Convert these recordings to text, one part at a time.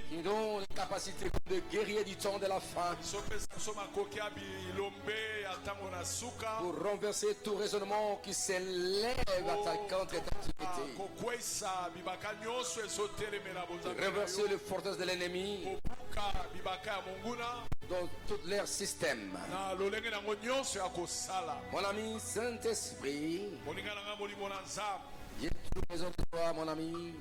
Qui donne les capacités de guerrier du temps de la fin. Pour renverser tout raisonnement qui s'élève attaquant cette activité. Renverser les forteresses de l'ennemi dans tout leur système. Mon ami Saint-Esprit, j'ai tout besoin de toi, mon ami.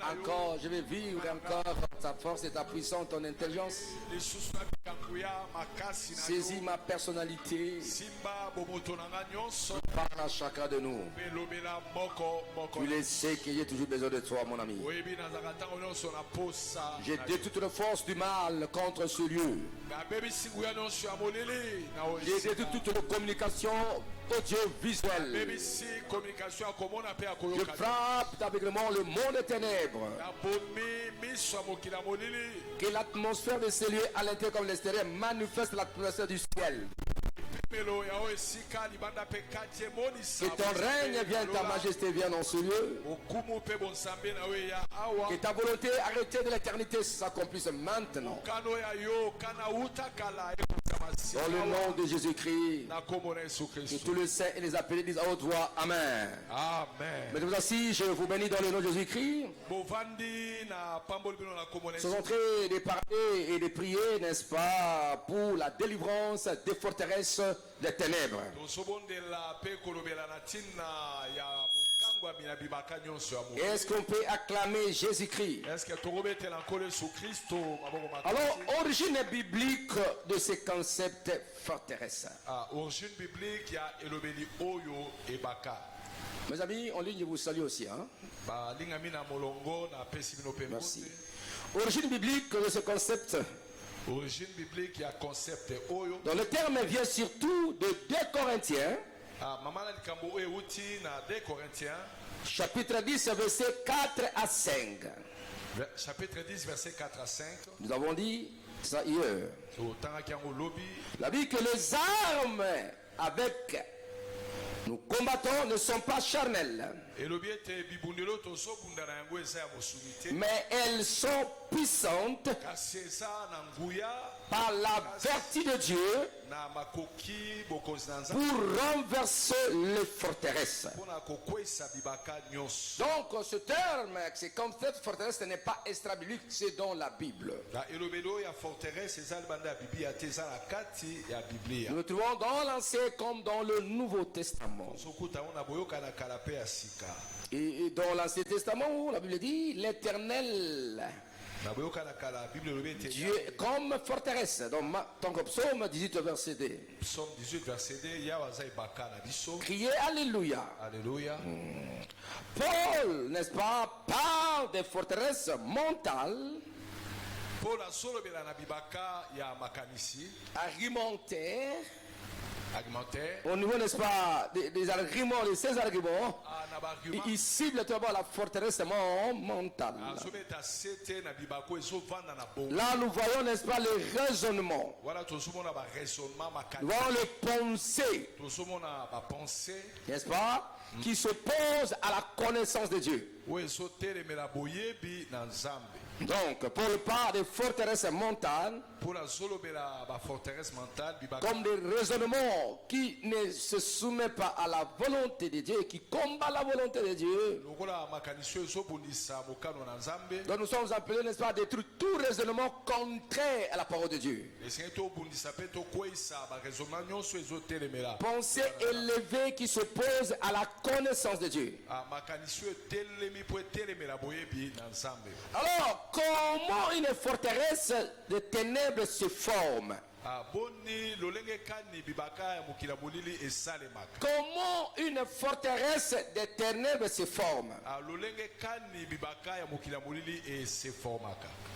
Encore, je vais vivre encore ta force et ta puissance, ton intelligence. Saisis ma personnalité. Parle à chacun de nous. Tu le sais que j'ai toujours besoin de toi, mon ami. J'ai détruit toute force du mal contre ce lieu. J'ai détruit toute la communication audiovisuelle. Je frappe aveuglément le monde des ténèbres. Que l'atmosphère de ces lieux à l'intérieur comme à l'extérieur manifeste l'atmosphère du ciel. Que ton règne vienne, ta majesté vienne dans ce lieu. Que ta volonté arrêtée de l'éternité s'accomplisse maintenant. Dans le nom de Jésus-Christ, que tous les saints et les appelés disent à haute voix Amen. Amen. Mettez-vous assis, je vous bénis dans le nom de Jésus-Christ. Nous sommes en train de parler et de prier, n'est-ce pas, pour la délivrance des forteresses des ténèbres. Est-ce qu'on peut acclamer Jésus-Christ? Alors, origine biblique de ce concept forteresse. Origine biblique, il y a Elobeli Oyo et Baka. Mes amis, en ligne, je vous salue aussi. Hein? Merci. Origine biblique de ce concept. Origine biblique, il y a concept Oyo. Donc le terme vient surtout de 2 Corinthiens. Chapitre 10, verset 4 à 5. Chapitre 10, verset 4 à 5. Nous avons dit ça hier. La vie que les armes avec nous combattons ne sont pas charnelles, mais elles sont puissantes par la vertu de Dieu pour renverser les forteresses. Donc ce terme, c'est comme cette forteresse, ce n'est pas extra-biblique, c'est dans la Bible. Nous le trouvons dans l'Ancien comme dans le Nouveau Testament. Et dans l'Ancien Testament, la Bible dit l'Éternel Dieu comme forteresse. Donc Psaume 18 verset 2. Psaume 18 verset 2. Criez Alléluia. Alléluia. Paul, n'est-ce pas, parle des forteresses mentales. Paul a solo bela na bibaka ya makanisi. Argumentaire. Au niveau, n'est-ce pas, des arguments, de ces arguments, il cible tout d'abord la forteresse mentale. Là, nous voyons, n'est-ce pas, les raisonnements. Nous voyons les pensées, n'est-ce pas, qui s'opposent à la connaissance de Dieu. Donc, pour le part des forteresses mentales, comme des raisonnements qui ne se soumettent pas à la volonté de Dieu, qui combattent la volonté de Dieu. Donc nous sommes appelés, n'est-ce pas, à détruire tout raisonnement contraire à la parole de Dieu. Pensée élevée qui s'oppose à la connaissance de Dieu. Alors, comment une forteresse de ténèbres se forme? Comment une forteresse de ténèbres se forme?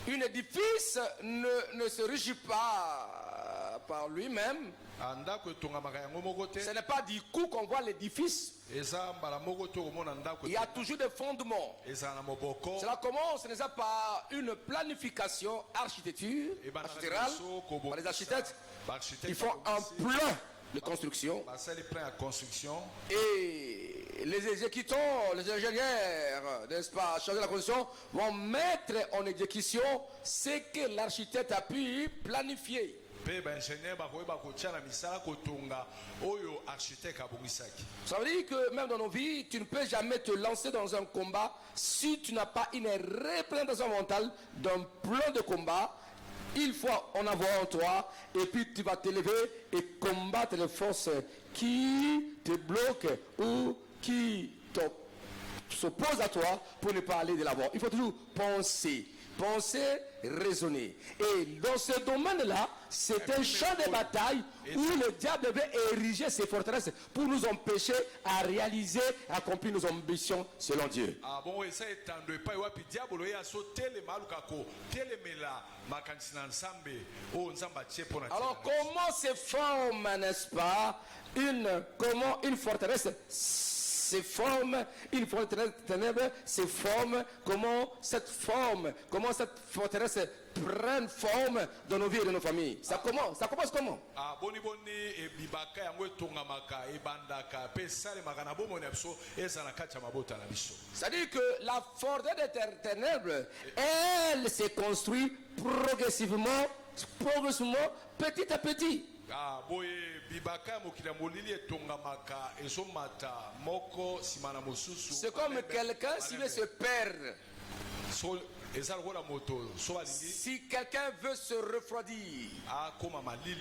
Un édifice ne se régit pas par lui-même. Ce n'est pas du coup qu'on voit l'édifice. Il y a toujours des fondements. Cela commence déjà par une planification architecturale par les architectes. Ils font un plan de construction. Et les exécutants, les ingénieurs, n'est-ce pas, chargés de la construction, vont mettre en exécution ce que l'architecte a pu planifier. Ça veut dire que même dans nos vies, tu ne peux jamais te lancer dans un combat si tu n'as pas une représentation mentale d'un plan de combat. Il faut en avoir en toi, et puis tu vas t'élever et combattre les forces qui te bloquent ou qui s'opposent à toi pour ne pas aller de l'avant. Il faut toujours penser, raisonner. Et dans ce domaine-là, c'est un champ de bataille où le diable veut ériger ses forteresses pour nous empêcher à réaliser, à accomplir nos ambitions selon Dieu. Alors comment se forme, n'est-ce pas, comment une forteresse se forme, une forteresse ténèbre se forme, comment cette forteresse prenne forme dans nos vies et dans nos familles. Ça commence comment? C'est-à-dire que la forteresse des ténèbres, elle se construit progressivement, petit à petit. C'est comme quelqu'un s'il veut se perdre. Si quelqu'un veut se refroidir,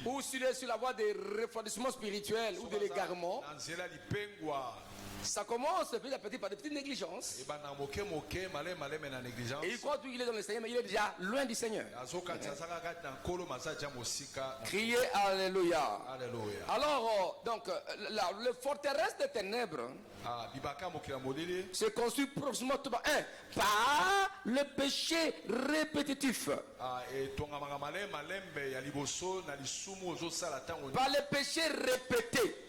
ou s'il est sur la voie de refroidissement spirituel ou de l'égarement, ça commence petit à petit par des petites négligences. Et il croit qu'il est dans le Seigneur, mais il est déjà loin du Seigneur. Criez Alléluia. Alors, donc, le forteresse des ténèbres se construit progressivement par le péché répétitif. Par le péché répété.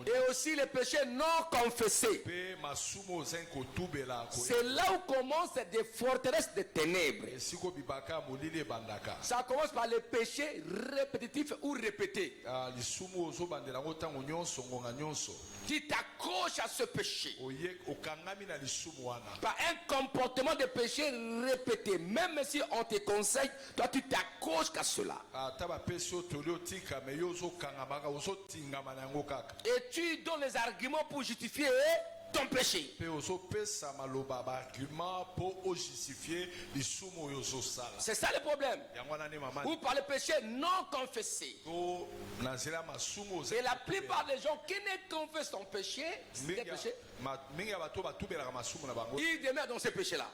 Et aussi les péchés non confessés. C'est là où commencent des forteresses de ténèbres. Ça commence par les péchés répétitifs ou répétés. Tu t'accroches à ce péché par un comportement de péché répété. Même si on te conseille, toi tu t'accroches à cela. Et tu donnes les arguments pour justifier ton péché. C'est ça le problème. Ou par le péché non confessé. Et la plupart des gens qui ne confessent ton péché, ils demeurent dans ce péché-là.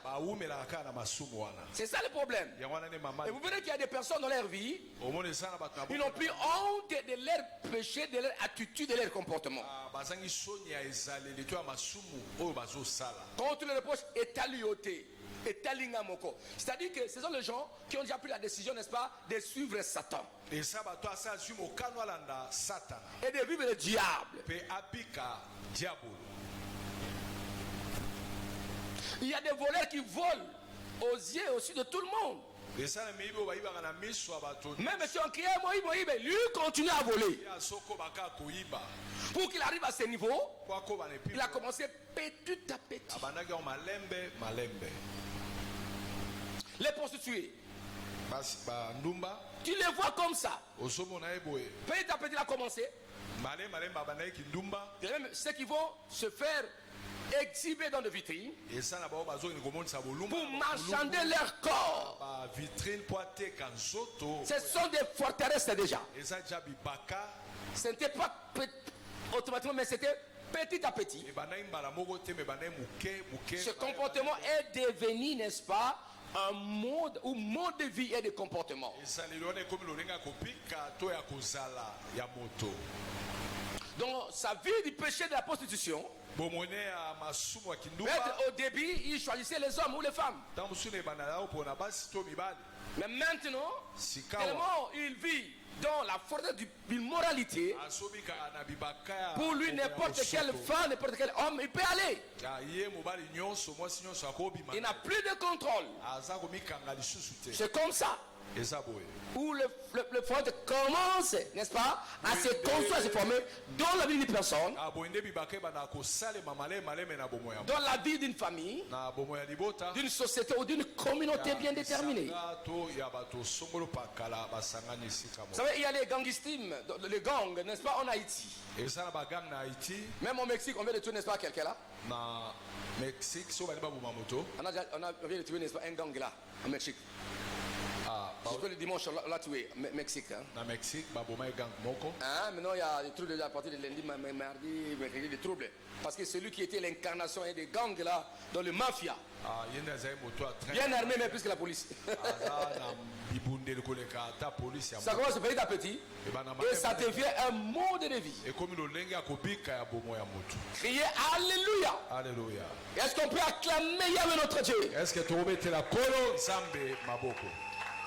C'est ça le problème. Et vous verrez qu'il y a des personnes dans leur vie, ils n'ont plus honte de leur péché, de leur attitude, de leur comportement. Quand tu le reproches, c'est-à-dire que ce sont les gens qui ont déjà pris la décision, n'est-ce pas, de suivre Satan et de vivre le diable. Il y a des voleurs qui volent aux yeux aussi de tout le monde. Même si on crie Moïbe, lui continue à voler. Pour qu'il arrive à ce niveau, il a commencé petit à petit. Les prostituées, tu les vois comme ça. Petit à petit, il a commencé. Ceux qui vont se faire exhiber dans des vitrines pour marchander leur corps. Ce sont des forteresses déjà. Ce n'était pas automatiquement, mais c'était petit à petit. Ce comportement est devenu, n'est-ce pas, un mode ou mode de vie et de comportement. Donc sa vie du péché de la prostitution, au début il choisissait les hommes ou les femmes. Mais maintenant, tellement il vit dans la force de l'immoralité, pour lui n'importe quelle femme, n'importe quel homme, il peut aller. Il n'a plus de contrôle. C'est comme ça. où le fondement commence, n'est-ce pas, à se construire, à se former dans la vie d'une personne, dans la vie d'une famille, d'une société ou d'une communauté bien déterminée. Vous savez, il y a les gangistimes, les gangs, n'est-ce pas, en Haïti. Même au Mexique, on vient de tuer, n'est-ce pas, quelqu'un là? Mexique, on vient de tuer, n'est-ce pas, un gang là, au Mexique. Le dimanche, on l'a tué, Mexique. Dans Mexique, maintenant il y a des troubles à partir de lundi, mardi, mercredi, des troubles. Parce que celui qui était l'incarnation des gangs là, dans le mafia, bien armé même plus que la police. Ça commence petit à petit et ça devient un mode de vie. Criez Alléluia. Alléluia. Est-ce qu'on peut acclamer Yahweh notre Dieu? Est-ce que tu peux mettre la colo Zambé Maboko?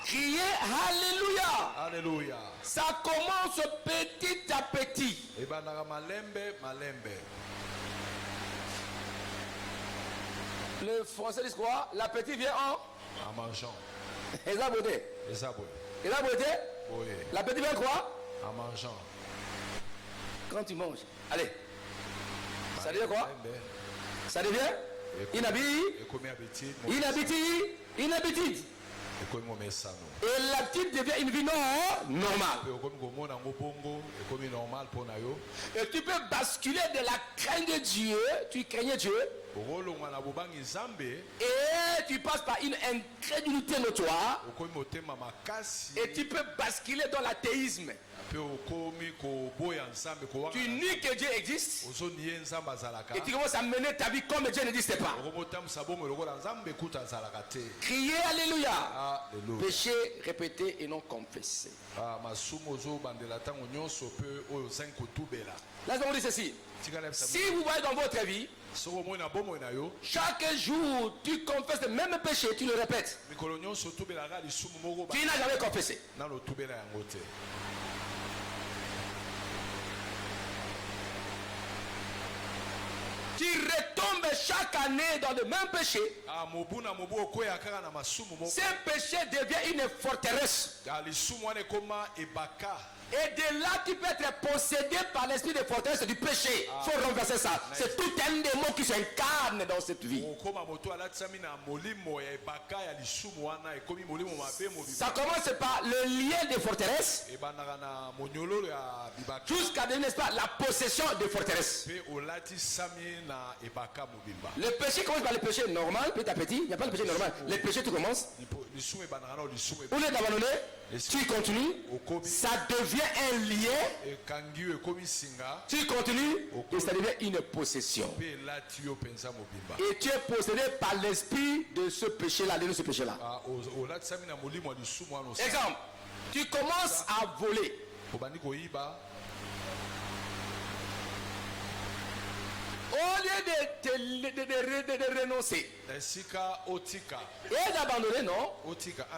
Criez Alléluia. Alléluia. Ça commence petit à petit. Le français dit quoi? L'appétit vient en mangeant. Et la beauté. Et la beauté? Oui. L'appétit vient quoi? En mangeant. Quand tu manges. Allez. Ça devient quoi? Ça devient inhabitude. Et l'appétit devient une vie normale. Et tu peux basculer de la crainte de Dieu, tu craignais Dieu, et tu passes par une incrédulité notoire, et tu peux basculer dans l'athéisme. Tu nies que Dieu existe et tu commences à mener ta vie comme Dieu n'existe pas. Criez Alléluia. Péché répété et non confessé. Là, on dit ceci. Si vous voyez dans votre vie, chaque jour tu confesses le même péché, tu le répètes, tu n'as jamais confessé. Tu retombes chaque année dans le même péché. Ce péché devient une forteresse. Et de là, tu peux être possédé par l'esprit de forteresse du péché. Il faut renverser ça. C'est tout un démon qui s'incarne dans cette vie. Ça commence par le lien des forteresses jusqu'à devenir, n'est-ce pas, la possession des forteresses. Le péché commence par le péché normal, petit à petit. Il n'y a pas le péché normal. Le péché, tu commences. Au lieu d'abandonner, tu continues. Ça devient un lien. Tu continues et ça devient une possession. Et tu es possédé par l'esprit de ce péché-là, de ce péché-là. Exemple, tu commences à voler. Au lieu de renoncer et d'abandonner, non,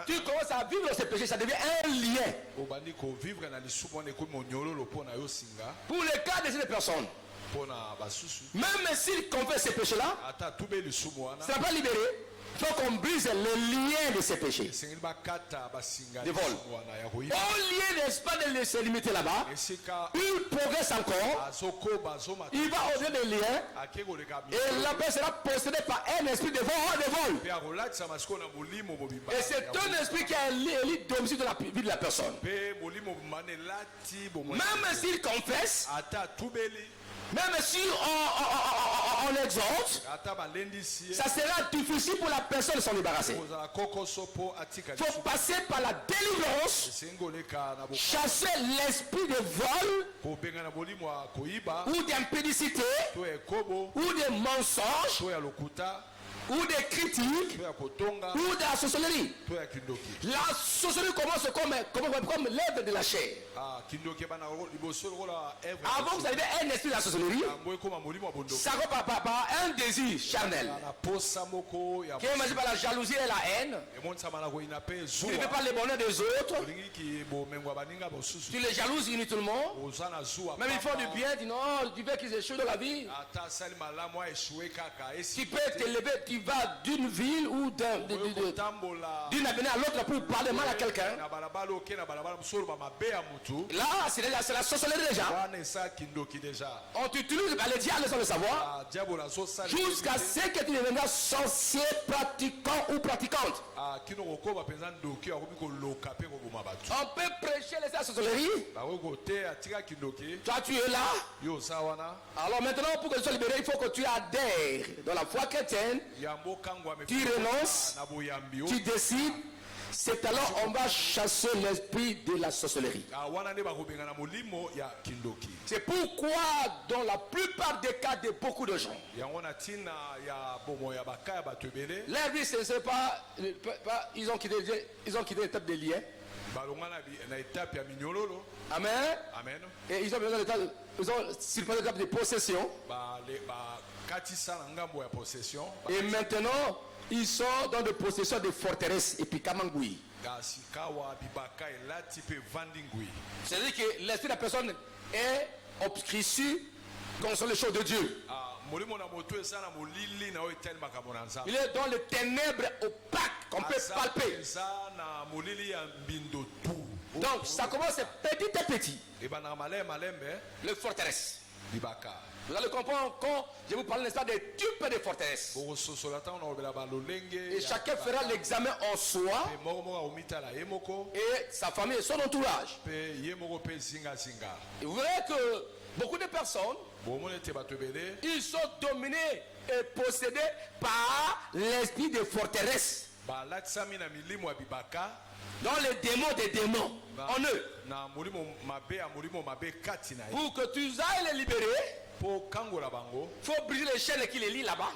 tu commences à vivre ce péché, ça devient un lien. Pour le cas de cette personne, même s'il confesse ce péché-là, ça ne va pas libérer. Il faut qu'on brise le lien de ces péchés. De vol. Au lieu, n'est-ce pas, de se limiter là-bas, il progresse encore. Il va au-delà des liens. Et la personne sera possédée par un esprit de vol. Et c'est un esprit qui a élite domicile de la vie de la personne. Même s'il confesse, même si on exhorte, ça sera difficile pour la personne de s'en débarrasser. Il faut passer par la délivrance, chasser l'esprit de vol, ou d'impédicité, ou de mensonge, ou des critiques, ou de la sorcellerie. La sorcellerie commence comme l'œuvre de la chair. Avant que vous arriviez à un esprit de la sorcellerie, ça commence par un désir charnel, qui est marqué par la jalousie et la haine. Tu ne veux pas le bonheur des autres. Tu les jalouses inutilement. Même ils font du bien, tu dis non, tu veux qu'ils échouent dans la vie. Tu peux te lever, qui va d'une ville ou d'une avenue à l'autre pour parler mal à quelqu'un, là c'est la sorcellerie déjà. On t'utilise les diables sans le savoir jusqu'à ce que tu deviennes sorcier, pratiquant ou pratiquante. On peut prêcher la sorcellerie. Toi tu es là. Alors maintenant pour que tu sois libéré, il faut que tu adhères dans la foi chrétienne. Tu renonces, tu décides. C'est alors on va chasser l'esprit de la sorcellerie. C'est pourquoi dans la plupart des cas de beaucoup de gens, leur vie ce n'est pas, ils ont quitté l'étape des liens. Amen. Amen. Et ils ont besoin de l'étape de possession. Et maintenant ils sont dans des possessions de forteresses et puis Kamangui. C'est-à-dire que l'esprit de la personne est obscurci concernant les choses de Dieu. Il est dans les ténèbres opaques qu'on peut palper. Donc ça commence petit à petit. Les forteresses. Vous allez comprendre quand je vous parle, n'est-ce pas, des types de forteresses. Et chacun fera l'examen en soi et sa famille et son entourage. Et vous verrez que beaucoup de personnes, ils sont dominés et possédés par l'esprit de forteresse. Dans les démons des démons en eux. Pour que tu ailles les libérer, il faut briser les chaînes qui les lient là-bas.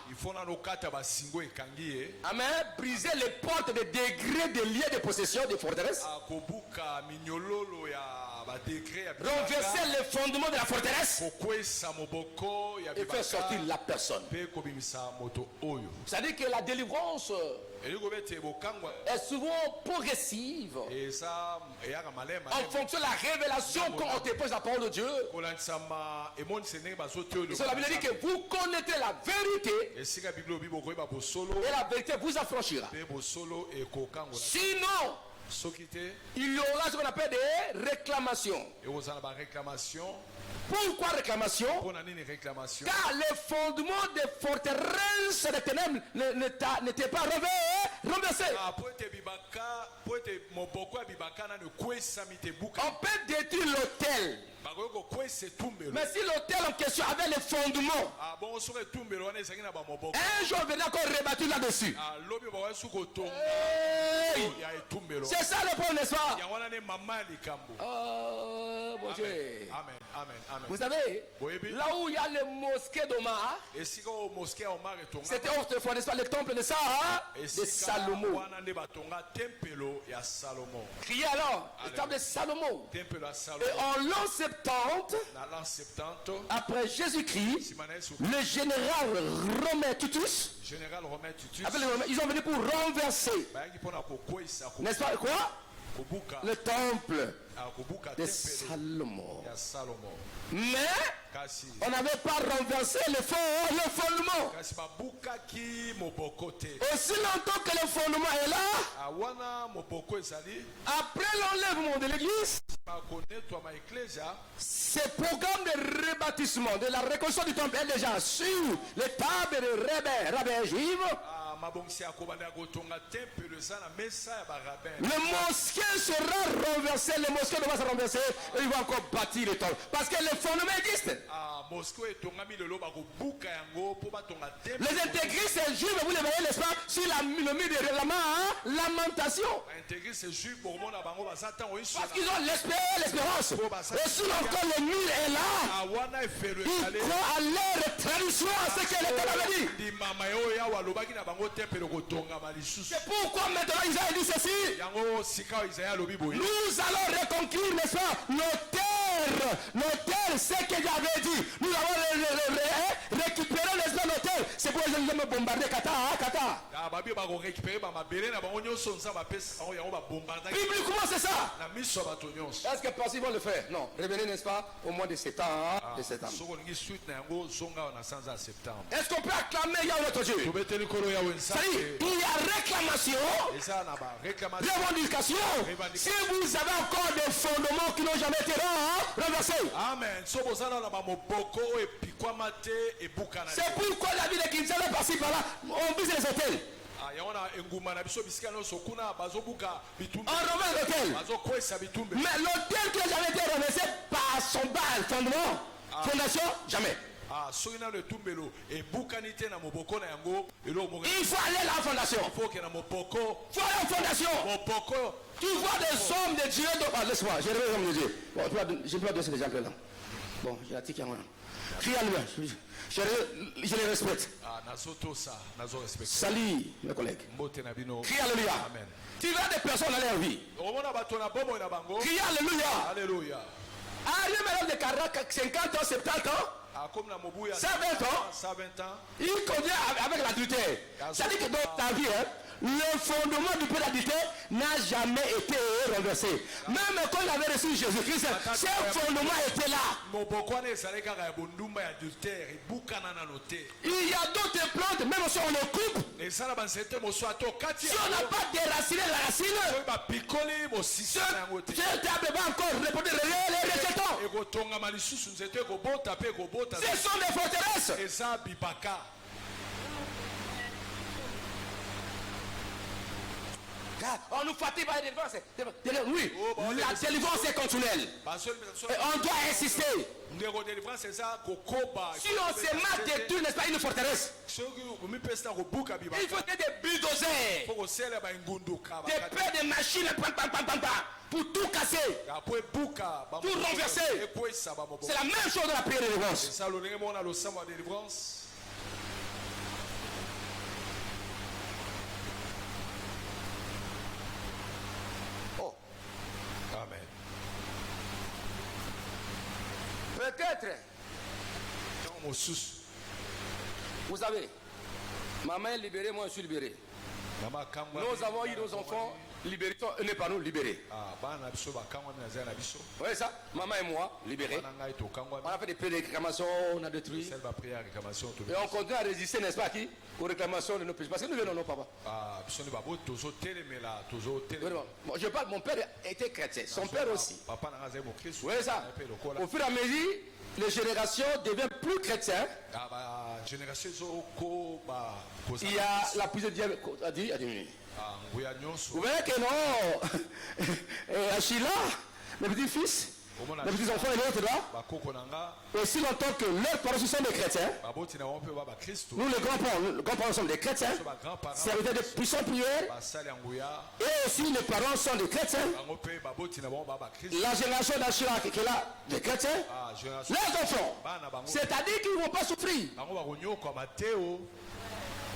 Amen. Briser les portes des degrés de liens de possession des forteresses. Renverser les fondements de la forteresse et faire sortir la personne. C'est-à-dire que la délivrance est souvent progressive en fonction de la révélation quand on te pose la parole de Dieu. Et la Bible dit que vous connaîtrez la vérité et la vérité vous affranchira. Sinon, il y aura ce qu'on appelle des réclamations. Pourquoi réclamation? Car les fondements des forteresses des ténèbres n'étaient pas renversés. On peut détruire l'autel. Mais si l'autel en question avait les fondements, un jour viendra encore rebattu là-dessus. C'est ça le problème, n'est-ce pas? Bon Dieu. Vous savez, là où il y a les mosquées d'Omar, c'était autrefois, n'est-ce pas, le temple de Salomon. Criez alors, le temple de Salomon. Et en l'an 70, après Jésus-Christ, le général Romain Titus, ils ont venu pour renverser, n'est-ce pas quoi? Le temple de Salomon. Mais on n'avait pas renversé le fondement. Aussi longtemps que le fondement est là, après l'enlèvement de l'église, ce programme de rebâtissement, de la reconstruction du temple est déjà sur les tables de rabbins juifs. Le mosquée sera renversé, le mosquée doit se renverser et il va encore bâtir le temple. Parce que le fondement existe. Les intégristes juifs, vous les voyez, n'est-ce pas, sur le mur de lamentation. Parce qu'ils ont l'espérance. Et si encore le mur est là, ils croient à leur tradition, à ce que l'État avait dit. C'est pourquoi maintenant Isaïe dit ceci. Nous allons reconquérir, n'est-ce pas, nos terres, c'est ce que j'avais dit. Nous allons récupérer, n'est-ce pas, nos terres. C'est ils ont bombardé Qatar. Bibliquement, c'est ça. Est-ce que parce qu'ils vont le faire? Non. Revenez, n'est-ce pas, au mois de septembre. Est-ce qu'on peut acclamer Yahweh notre Dieu? C'est-à-dire, il y a réclamation, revendication. Si vous avez encore des fondements qui n'ont jamais été renversés. Amen. C'est pourquoi la ville de Kinshasa par-ci par-là, on vise les hôtels. On remet l'hôtel. Mais l'hôtel qui n'a jamais été renversé par son bail, fondement, fondation, jamais. Il faut aller à la fondation. Il faut aller à la fondation. Tu vois des hommes de Dieu. Laisse-moi, j'ai les hommes de Dieu. Bon, je ne peux pas donner ces exemples-là. Bon, j'ai la tique à moi. Crie à lui. Je les respecte. Salut mes collègues. Crie alléluia. Tu vois des personnes dans leur vie. Crie alléluia. Ah, les malades de 50 ans, 70 ans. 120 ans. Il conduit avec l'adultère. Ça dit que dans ta vie, le fondement du peu d'adultère n'a jamais été renversé. Même quand il avait reçu Jésus-Christ, ce fondement était là. Il y a d'autres plantes, même si on les coupe, si on n'a pas déraciné la racine, ce arbre va encore répondre les rejetons. Ce sont des forteresses. On nous fatigue par la délivrance. Oui, la délivrance est continuelle. Et on doit insister. Si on se met détruire, n'est-ce pas, une forteresse, il faut des bulldozers, des paires de machines pour tout casser, tout renverser. C'est la même chose de la prière de délivrance. Peut-être. Vous savez, maman est libérée, moi je suis libéré. Nous avons eu nos enfants libérés, n'est pas nous libérés. Oui, ça, maman et moi libérés. On a fait des réclamations, on a détruit. Et on continue à résister, n'est-ce pas, aux réclamations de nos péchés. Parce que nous venons, non, papa. Je parle, mon père était chrétien, son père aussi. Oui, ça. Au fur et à mesure, les générations deviennent plus chrétiennes. Il y a la puissance de Dieu a diminué. Vous voyez que non, Achila, mes petits-fils, mes petits-enfants et l'autre là, aussi longtemps que leurs parents sont des chrétiens, nous les grands-parents sommes des chrétiens, serviteurs de puissants prières, et aussi les parents sont des chrétiens. La génération d'Achila qui est là, des chrétiens, les enfants, c'est-à-dire qu'ils ne vont pas souffrir.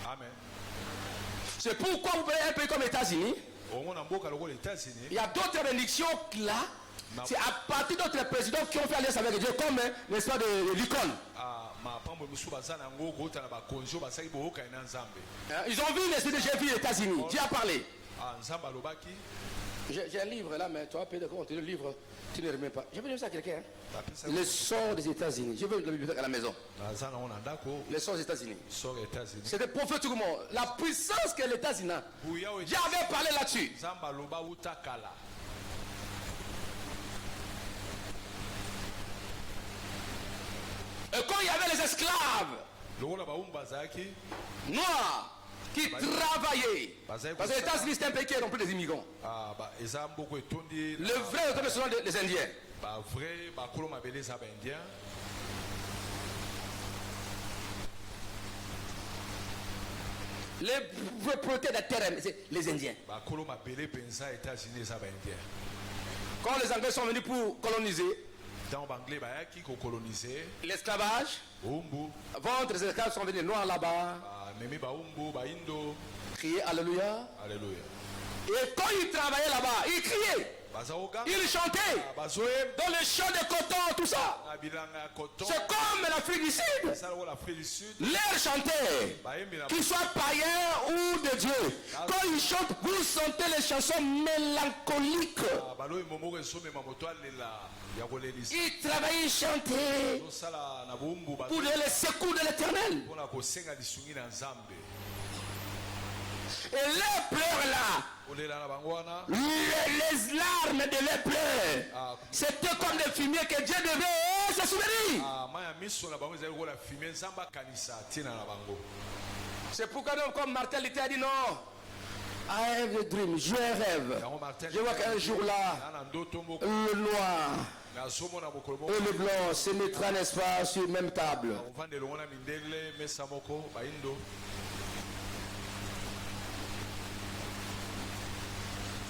Amen. C'est pourquoi vous voyez un pays comme les États-Unis, il y a d'autres bénédictions là. C'est à partir d'autres présidents qui ont fait alliance avec Dieu, comme n'est-ce pas de l'icône. Ils ont vu l'esprit de Jésus aux États-Unis. Dieu a parlé. J'ai un livre là, mais tu vas payer de compte. Le livre, tu ne le remets pas. Je vais donner ça à quelqu'un. Le son des États-Unis. Je veux la bibliothèque à la maison. Le son des États-Unis. C'était prophétiquement la puissance que les États-Unis. J'avais parlé là-dessus. Et quand il y avait les esclaves noirs qui travaillaient, parce que les États-Unis c'est un pays qui est rempli des immigrants. Le vrai autorité sont des Indiens. Les propriétaires de la terre, c'est les Indiens. Quand les Anglais sont venus pour coloniser, l'esclavage, vendre les esclaves sont venus noirs là-bas, crier alléluia. Et quand ils travaillaient là-bas, ils criaient. Ils chantaient dans les champs de coton, tout ça. C'est comme l'Afrique du Sud. L'air chantait, qu'ils soient païens ou de Dieu. Quand ils chantent, vous sentez les chansons mélancoliques. Ils travaillaient, ils chantaient pour les secours de l'Éternel. Et les pleurs là, les larmes de les pleurs, c'était comme des fumiers que Dieu devait se souvenir. C'est pourquoi, comme Martin Luther a dit non, I have a dream, je rêve. Je vois qu'un jour là, le noir et le blanc se mettra, n'est-ce pas, sur une même table.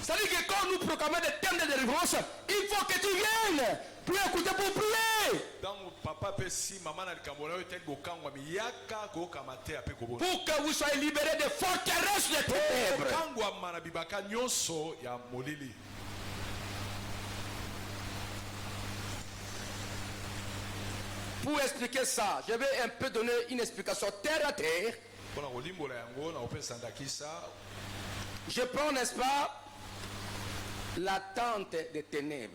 C'est-à-dire que quand nous proclamons des thèmes de délivrance, il faut que tu viennes pour écouter, pour prier. Pour que vous soyez libérés des forteresses des ténèbres. Pour expliquer ça, je vais un peu donner une explication terre à terre. Je prends, n'est-ce pas, la tente des ténèbres.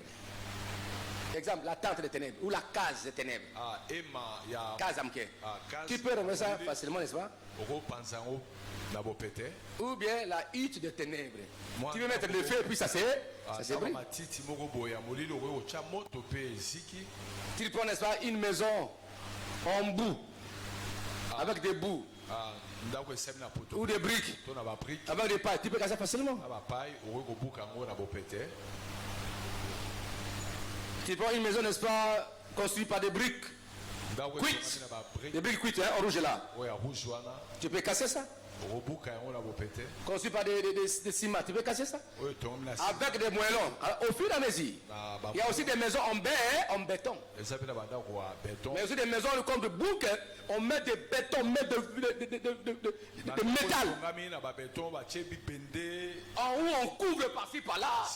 Exemple, la tente des ténèbres ou la case des ténèbres. Case amke. Tu peux remettre ça facilement, n'est-ce pas? Ou bien la hutte des ténèbres. Tu veux mettre le feu et puis ça c'est brille. Tu prends, n'est-ce pas, une maison en boue, avec des bouts. Ou des briques avec des pailles, tu peux casser facilement. Tu prends une maison, n'est-ce pas, construite par des briques cuites, des briques cuites, hein, en rouge là. Tu peux casser ça. Construit par des ciments, tu peux casser ça. Avec des moellons, au fur et à mesure. Il y a aussi des maisons en béton. Mais aussi des maisons comme de bouc, on met des bétons, on met de métal. En haut, on couvre par-ci par-là.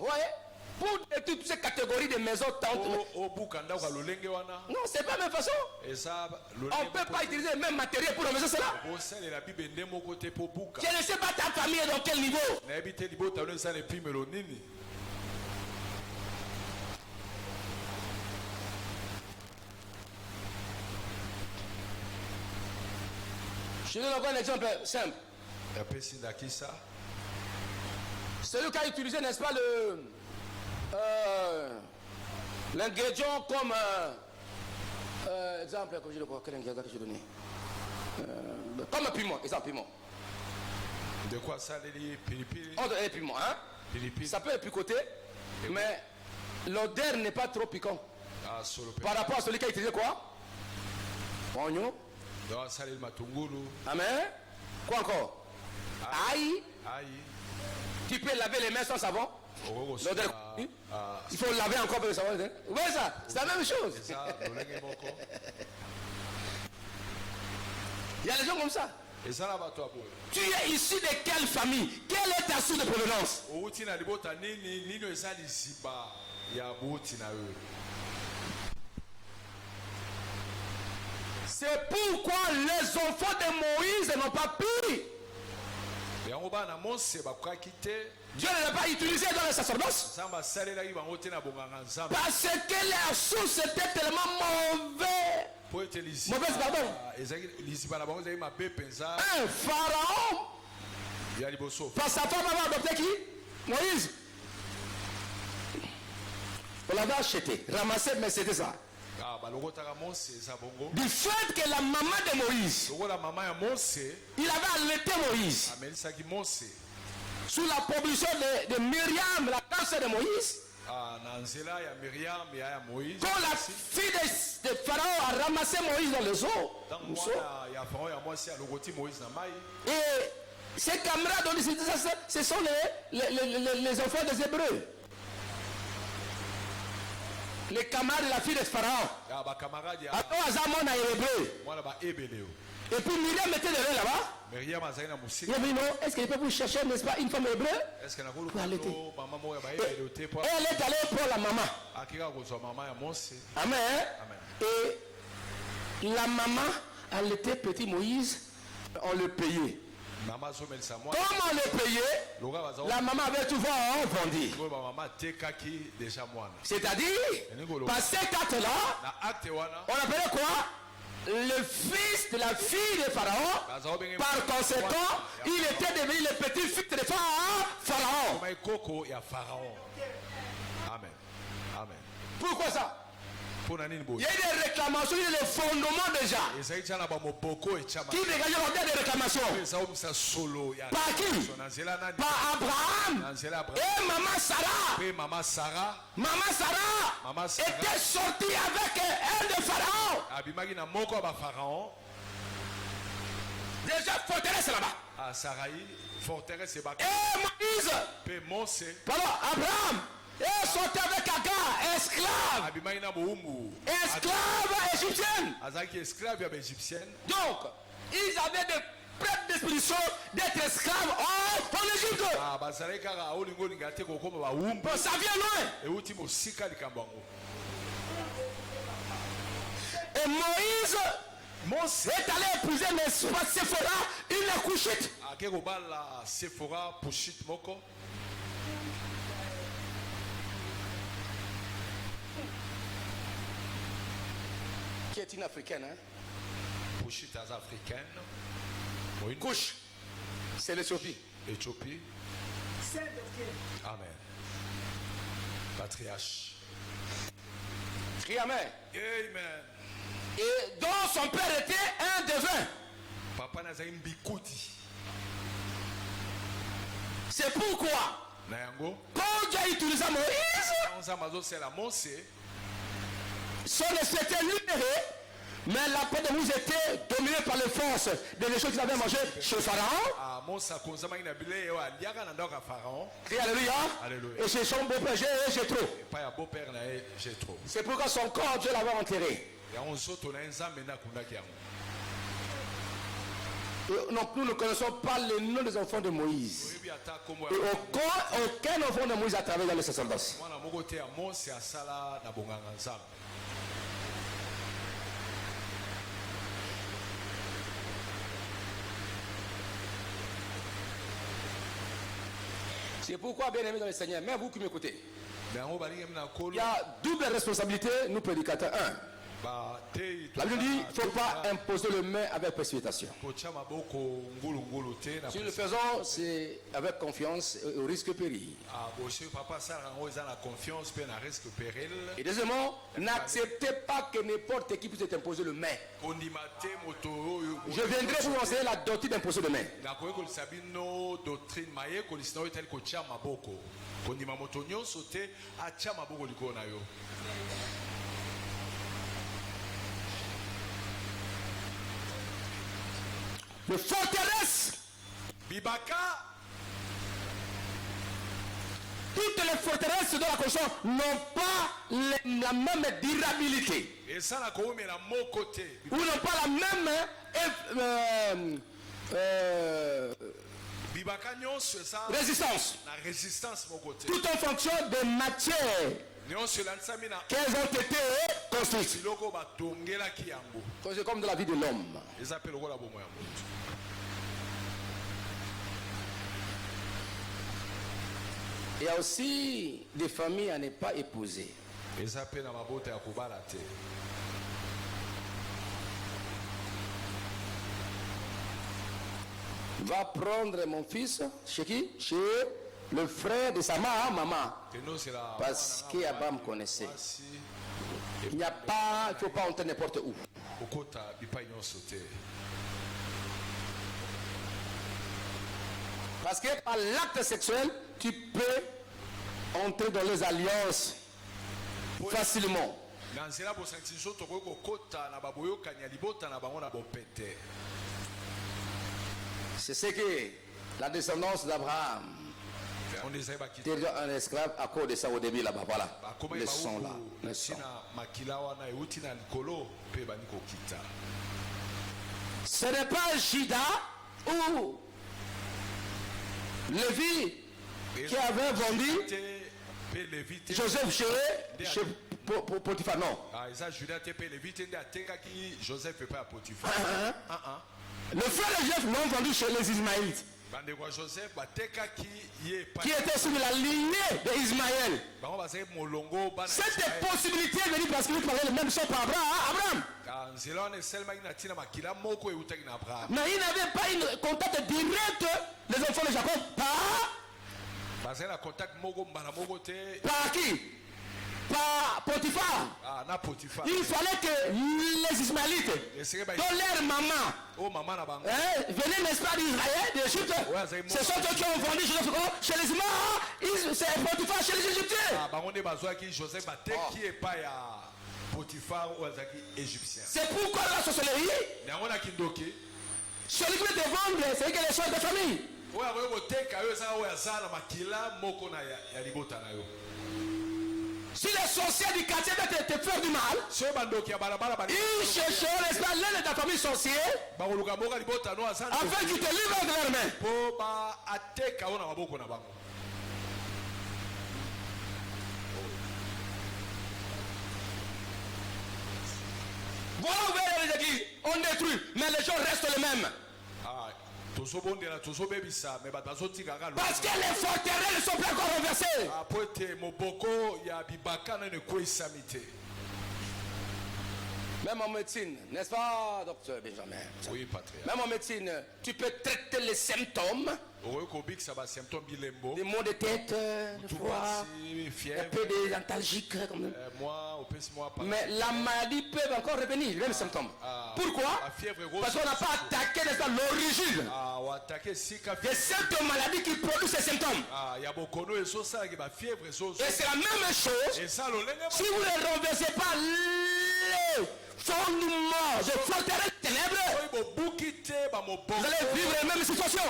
Ouais. Pour toutes ces catégories de maisons tentes. Non, c'est pas la même façon. On ne peut pas utiliser le même matériel pour la maison, c'est là. Je ne sais pas ta famille est dans quel niveau. Je donne encore un exemple simple. Celui qui a utilisé, n'est-ce pas, l'ingrédient comme exemple, comme je le crois, quel ingrédient que je donne, comme un piment, exemple piment. De quoi ça les pilipili? Les piments, hein? Pilipili. Ça peut être picoté, mais l'odeur n'est pas trop piquant. Par rapport à celui qui a utilisé quoi? Oignon. Amen. Quoi encore? Aïe. Tu peux laver les mains sans savon. Il faut laver encore le savon. Vous voyez ça? C'est la même chose. Il y a des gens comme ça. Tu es issu de quelle famille? Quelle est ta source de provenance? C'est pourquoi les enfants de Moïse n'ont pas pu. Dieu ne l'a pas utilisé dans le sacerdoce. Parce que leur source était tellement mauvaise. Mauvaise, pardon. Un pharaon. Par sa femme avait adopté qui? Moïse. On l'avait acheté, ramassé, mais c'était ça. Du fait que la maman de Moïse, il avait allaité Moïse. Sous la proposition de Myriam, la tante de Moïse. Quand la fille de Pharaon a ramassé Moïse dans les eaux, et ses camarades ont dit, ce sont les enfants des Hébreux. Les camarades de la fille de Pharaon. Et puis Myriam était derrière là-bas. Il a dit non, est-ce qu'il peut vous chercher, n'est-ce pas, une femme hébreu pour allaiter. Et elle est allée pour la maman. Amen. Et la maman allaitait petit Moïse, on le payait. Comme on le payait, la maman avait tout vendu. C'est-à-dire, par ces actes-là, on appelait quoi? Le fils de la fille de Pharaon. Par conséquent, il était devenu le petit-fils de Pharaon. Amen. Amen. Pourquoi ça? Il y a des réclamations, il y a des fondements déjà. Qui dégage l'ordre des réclamations? Par qui? Par Abraham et Maman Sarah. Maman Sarah était sortie avec un de Pharaon. Déjà forteresse là-bas. Et Moïse. Pardon, Abraham. Et sortait avec Agar, esclave égyptienne. Donc, ils avaient des prêts d'expédition d'être esclaves en Égypte. Bon, ça vient loin. Et Moïse est allé épouser Séphora, une couchette. Qui est une africaine, hein? Couche, c'est l'Éthiopie. Amen. Patriarche. Crie amen. Amen. Et dont son père était un devin. Papa n'a une bikoudi. C'est pourquoi, quand Dieu utilisa Moïse, son esprit était libéré, mais la peau de Moïse était dominée par les forces des choses qu'il avait mangées chez Pharaon. Crie alléluia. Et chez son beau-père Jéthro. C'est pourquoi son corps, Dieu l'avait enterré. Non, nous ne connaissons pas les noms des enfants de Moïse. Et aucun enfant de Moïse a travaillé dans le sacerdoce. C'est pourquoi, bien aimé dans le Seigneur, même vous qui m'écoutez, il y a double responsabilité, nous prédicateurs. Un, la Bible dit il ne faut pas imposer le main avec précipitation. Si nous le faisons, c'est avec confiance et au risque péril. Et deuxièmement, n'acceptez pas que n'importe qui puisse t'imposer le main. Je viendrai vous enseigner la doctrine d'imposer le main. Le forteresse, Bibaka, toutes les forteresses de la construction n'ont pas la même durabilité. Ou n'ont pas la même résistance. Tout en fonction des matières qu'elles ont été construites. C'est comme de la vie de l'homme. Il y a aussi des familles à ne pas épouser. Va prendre mon fils chez qui? Chez le frère de sa maman. Parce qu'Abraham connaissait. Il n'y a pas, il ne faut pas entrer n'importe où. Parce que par l'acte sexuel, tu peux entrer dans les alliances facilement. C'est ce que la descendance d'Abraham était un esclave à cause de ça au début là-bas. Voilà. Les sons là. Les sons. Ce n'est pas Judas ou Lévi qui avait vendu Joseph chez Potiphar, non. Le frère de Joseph l'ont vendu chez les Ismaélites, qui était sur la lignée d'Ismaël. Cette possibilité est venue parce qu'il parlait le même son par Abraham. Mais il n'avait pas un contact direct des enfants de Jacob par qui? Par Potiphar. Il fallait que les Ismaélites, dont leur maman venaient, n'est-ce pas, d'Israël, d'Égypte, ce sont eux qui ont vendu chez les Ismaélites, c'est Potiphar chez les Égyptiens. C'est pourquoi la sorcellerie, celui qui veut te vendre, c'est que les choses de famille. Si les sorciers du quartier veulent te faire du mal, ils chercheront, n'est-ce pas, l'un de ta famille sorcier, afin qu'ils te livrent de leurs mains. Voilà où les églises, on détruit, mais les gens restent les mêmes. Parce que les forteresses ne sont pas encore renversées. Même en médecine, n'est-ce pas, docteur Benjamin? Oui, patria. Même en médecine, tu peux traiter les symptômes. Des maux de tête, de froid, un peu des antalgiques. Mais la maladie peut encore revenir, les mêmes symptômes. Pourquoi? Parce qu'on n'a pas attaqué l'origine de cette maladie qui produit ces symptômes. Et c'est la même chose. Si vous ne renversez pas les fondements de forteresse ténèbres, vous allez vivre la même situation.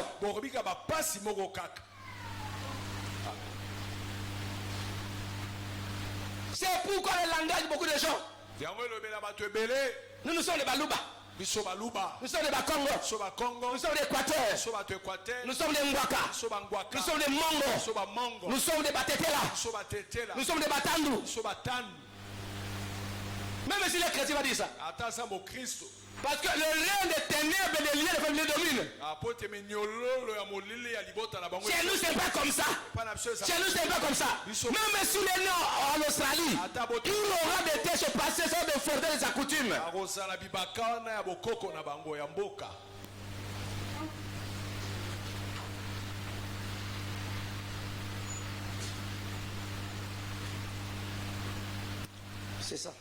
C'est pourquoi le langage de beaucoup de gens. Nous sommes les Baluba. Nous sommes des Bakongo. Nous sommes des Équateur. Nous sommes des Mwaka. Nous sommes des Mongo. Nous sommes des Batetela. Nous sommes des Batandu. Même si les chrétiens vont dire ça. Parce que le règne des ténèbres et des liens de famille domine. Chez nous, c'est pas comme ça. Chez nous, c'est pas comme ça. Même si les nés en Australie, il aura des tâches passées sur des forêts des accoutumes. C'est ça.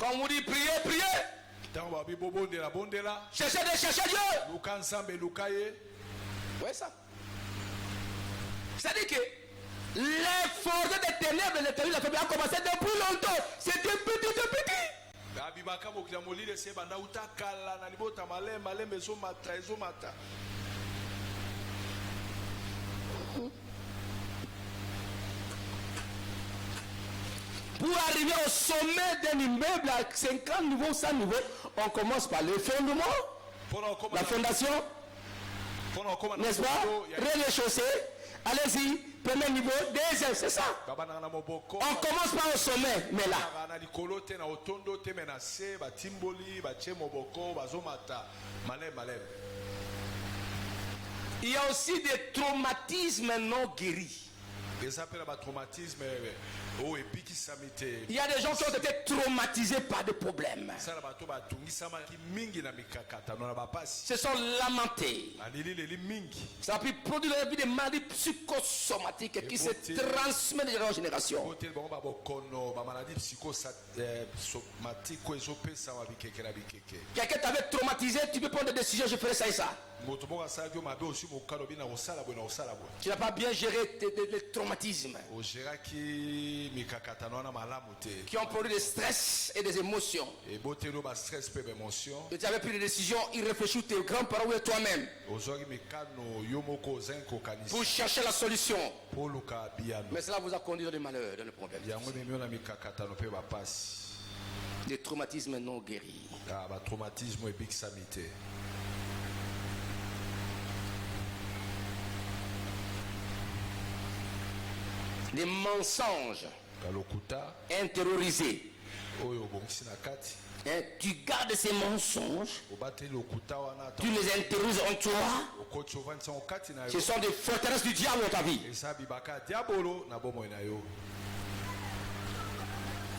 Quand on vous dit priez, priez. Cherchez Dieu. Oui, ça. C'est-à-dire que l'effort des ténèbres de la famille a commencé depuis longtemps. C'était petit. Pour arriver au sommet d'un immeuble à 50 niveaux, 100 niveaux, on commence par le fondement, la fondation, n'est-ce pas? Rez-de-chaussée, allez-y, premier niveau, deuxième, c'est ça. On commence par au sommet, mais là. Il y a aussi des traumatismes non guéris. Il y a des gens qui ont été traumatisés par des problèmes. Se sont lamentés. Ça a pu produire la vie des maladies psychosomatiques qui se transmettent de génération en génération. Quelqu'un t'avait traumatisé, tu peux prendre des décisions, je ferai ça et ça. Tu n'as pas bien géré les traumatismes qui ont produit des stress et des émotions. Et tu avais pris des décisions irréfléchies, tes grands-parents ou toi-même, pour chercher la solution. Mais cela vous a conduit dans des malheurs, dans les problèmes. Des traumatismes non guéris. Traumatisme epixamité. Des mensonges intériorisés. Tu gardes ces mensonges, tu les intériorises en toi. Ce sont des forteresses du diable dans ta vie.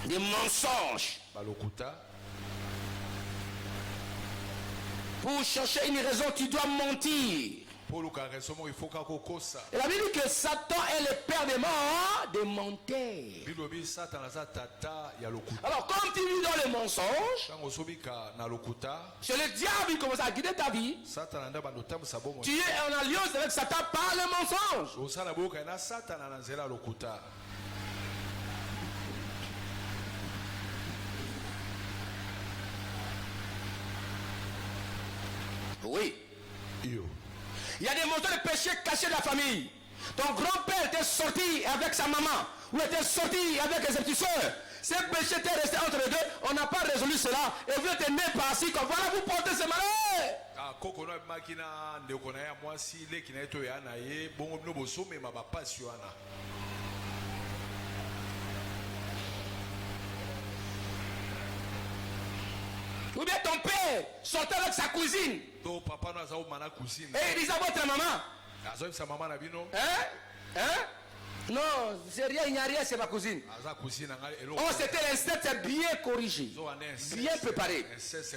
Des mensonges. Pour chercher une raison, tu dois mentir. Et la Bible dit que Satan est le père des morts, des menteurs. Alors, comme tu vis dans les mensonges, c'est le diable qui commence à guider ta vie. Tu es en alliance avec Satan par le mensonge. Oui. Il y a des montants de péché cachés de la famille. Ton grand-père était sorti avec sa maman ou était sorti avec ses petits soeurs. Ces péchés étaient restés entre les deux. On n'a pas résolu cela. Et vous êtes né par-ci comme voilà, vous portez ce malheur. Ou bien ton père sortait avec sa cousine. Et il disait à votre maman. Hein? Non, c'est rien, il n'y a rien, c'est ma cousine. Oh, c'était l'instinct, c'est bien corrigé, bien préparé.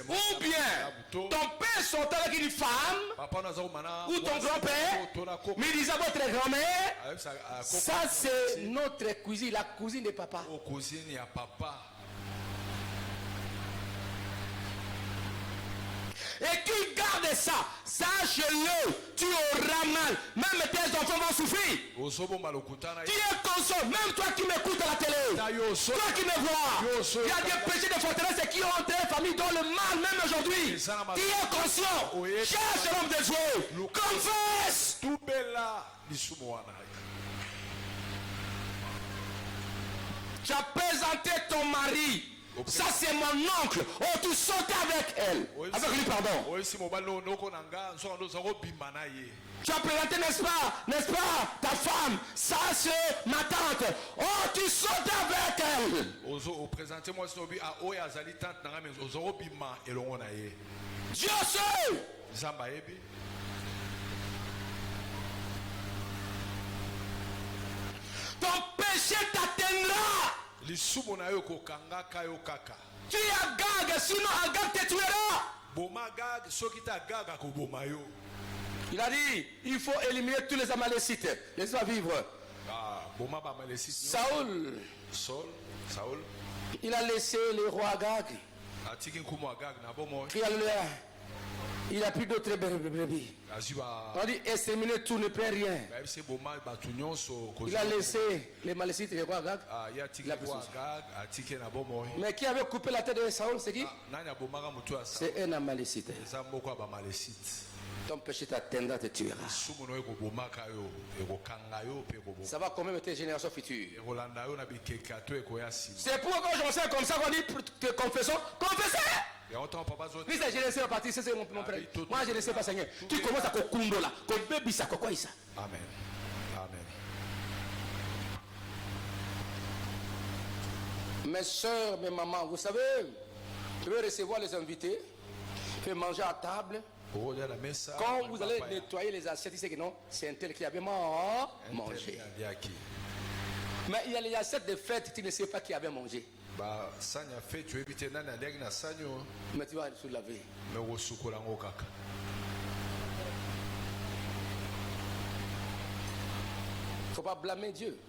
Ou bien, ton père sortait avec une femme, ou ton grand-père, mais il disait à votre grand-mère, ça c'est notre cousine, la cousine de papa. Et qui garde ça, sache-le, tu auras mal. Même tes enfants vont souffrir. Tu es conscient, même toi qui m'écoutes à la télé, toi qui me vois, il y a des péchés de forteresse qui ont entré la famille dans le mal, même aujourd'hui. Tu es conscient, cherche l'homme de Dieu, confesse. Tu as présenté ton mari. Ça c'est mon oncle. Oh, tu sautes avec elle. Avec lui, pardon. Tu as présenté, n'est-ce pas, ta femme. Ça c'est ma tante. Oh, tu sautes avec elle. Dieu seul. Ton péché t'atteindra. Tu es Agag, sinon Agag te tuera. Il a dit, il faut éliminer tous les Amalécites. Laisse-moi vivre. Saoul, il a laissé le roi Agag. Il n'a plus d'autres brebis. On dit exterminer tout, ne perd rien. Il a laissé les Malécites et les rois Agag. Mais qui avait coupé la tête de Saoul, c'est qui? C'est un Amalécite. Ton péché t'atteindra, te tuera. Ça va quand même tes générations futures. C'est pourquoi quand je me sens comme ça, on dit que confessons. Confessez! Oui, je ne sais pas partir, c'est mon frère. Moi, je ne sais pas, Seigneur. Tu commences à kokundo là. Quoi ça? Amen. Amen. Mes soeurs, mes mamans, vous savez, je vais recevoir les invités, je vais manger à table. Quand vous allez nettoyer les assiettes, c'est que non, c'est un tel qui avait mangé. Mais il y a les assiettes de fête, tu ne sais pas qui avait mangé. Mais tu vas se laver. Il ne faut pas blâmer Dieu.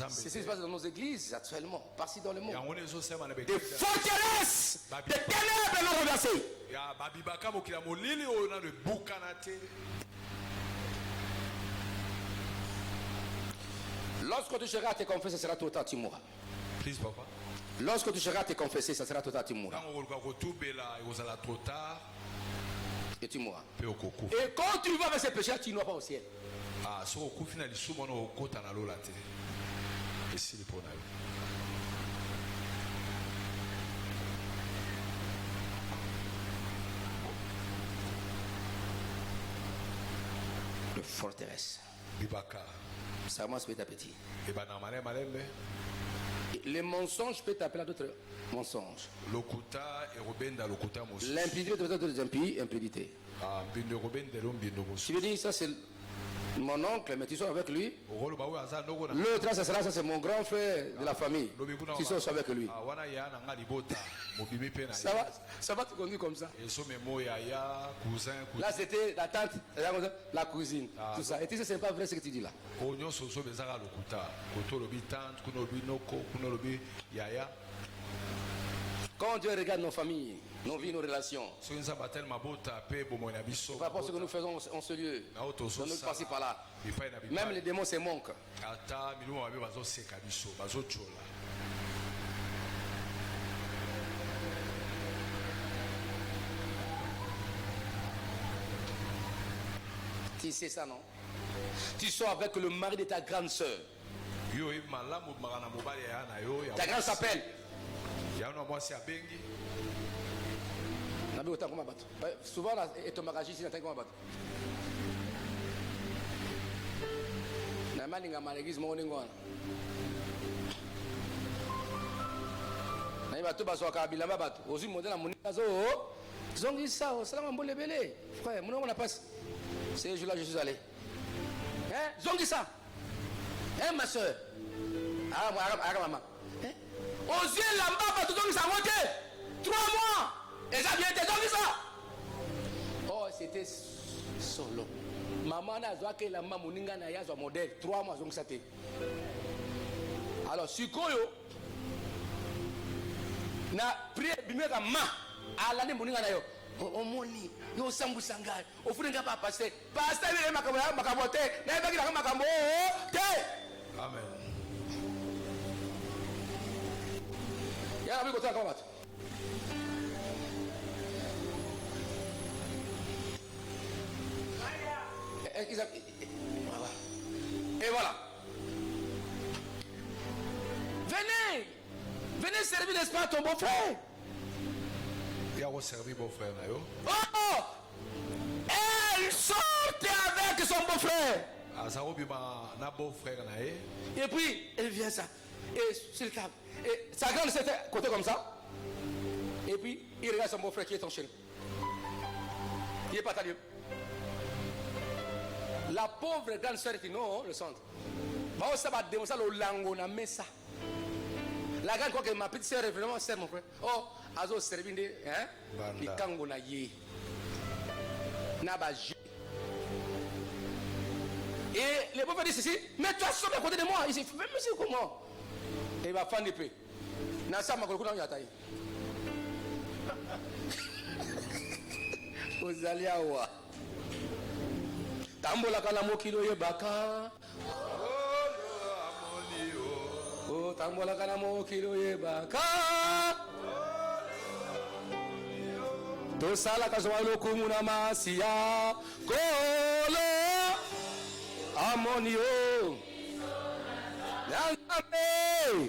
C'est ce qui se passe dans nos églises actuellement, par-ci dans le monde. Des forteresses, des ténèbres non renversées. Lorsque tu seras à te confesser, ce sera trop tard, tu mourras. Please, papa. Lorsque tu seras à te confesser, ça sera trop tard, tu mourras. Et tu mourras. Et quand tu vas avec ces péchés, tu n'auras pas au ciel. forteresse. Bibaka. Ça commence petit à petit. Et ben normalement malembe. Les mensonges peuvent t'appeler à d'autres mensonges. Lokuta et robenda lokuta mosu. L'impudicité peut être des impies, impudicité. Ah, bindo robenda lombindo mosu. Tu veux dire ça c'est mon oncle, mais tu sors avec lui. L'autre, ça sera, ça c'est mon grand frère de la famille. Tu sors avec lui. Ça va te conduire comme ça. Là, c'était la tante, la cousine, tout ça. Et tu sais, c'est pas vrai ce que tu dis là. Quand Dieu regarde nos familles, nos vies, nos relations, par rapport à ce que nous faisons en ce lieu, dans notre passé par là, même les démons se moquent. Tu sais ça, non? Tu sors avec le mari de ta grande soeur. Ta grande s'appelle. Souvent, et ton mariage ici, n'attends comment battre. Namalinga malégis mon ingwana. Naïba tout baso kabila mabat. Ozu modèle à mon nazo. Zongi ça, salam mbole belé. Frère, mon on a passé. C'est jour là je suis allé. Hein? Zongi ça. Hein ma soeur. Ah maman. Hein? Ozu lamba tout zongi ça monte. 3 mois. Et ça vient de zongi ça. Oh, c'était solo. Maman n'a pas que la maman moninga na yazo modèle 3 mois donc ça t'est. Alors sikoyo na prier bimeka ma ala ni moninga na yo omoni yo sambu sangala ofuninga pa passer ile makambo te na ebaki na makambo te. Amen. Ya abi ko taka bato. Et voilà. Venez servir l'espoir à ton beau-frère. Il a servi beau-frère. Oh! Elle sortait avec son beau-frère. Et puis, elle vient ça. Et sur le câble. Et sa grande c'était côté comme ça. Et puis, il regarde son beau-frère qui est en chaîne. Il n'est pas à lieu. La pauvre grande soeur qui non, le centre. La grande quoi que ma petite soeur est vraiment sœur mon frère. Oh, azo servindo hein? Likango na ye. Na ba je. Et le pauvre dit ceci, mais toi sors à côté de moi. Il dit mais monsieur comment? Et il va faire des paix. Na ça ma kolokuna yataï. Ozaliawa. Tambola kana mokilo yebaka. Oh, tambola kana mokilo yebaka. Tosala kazwalo kumuna masia. Kolo amonio. Yangame.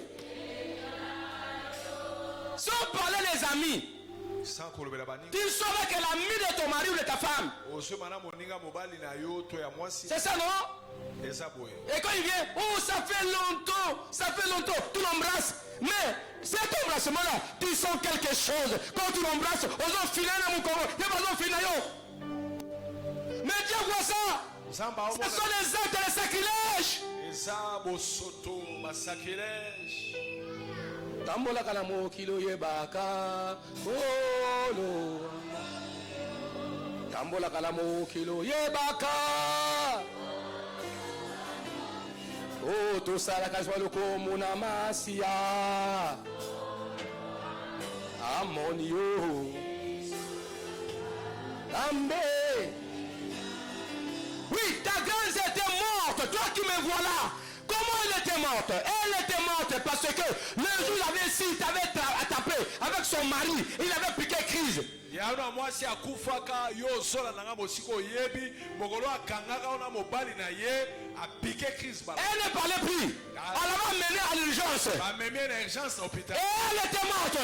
Sans parler les amis. Tu sauras que l'ami de ton mari ou de ta femme. C'est ça, non? Et quand il vient, oh, ça fait longtemps, tu l'embrasses. Mais cet embrassement-là, tu sens quelque chose. Quand tu l'embrasses, aux gens filent dans mon corps, il n'y a pas de filles. Mais Dieu voit ça. Ce sont les actes de sacrilège. Tambola kana mokilo yebaka olo tambola kana mokilo yebaka oh to sala kazwalo ko muna masia amonio ambe. Oui, ta grande était morte, toi qui me vois là. Comment elle était morte? Elle était morte parce que le jour il avait si il avait tapé avec son mari, il avait piqué crise. Elle ne parlait plus. Elle avait mené à l'urgence. Elle était morte.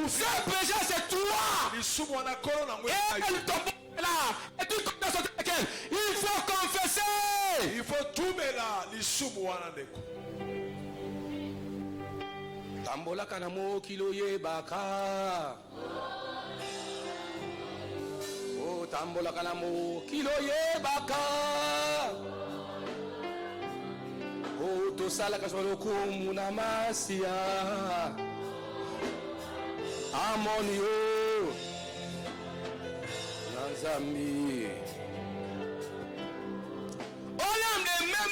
Ce péché c'est toi. Et elle tombe là. Et tu connais son laquelle il faut confesser. Tambola kanamo kilo ye baka. Oh, tambola kanamo kilo ye baka. Oh, tosala kasolo kumuna masia. Amonio. Nanzami.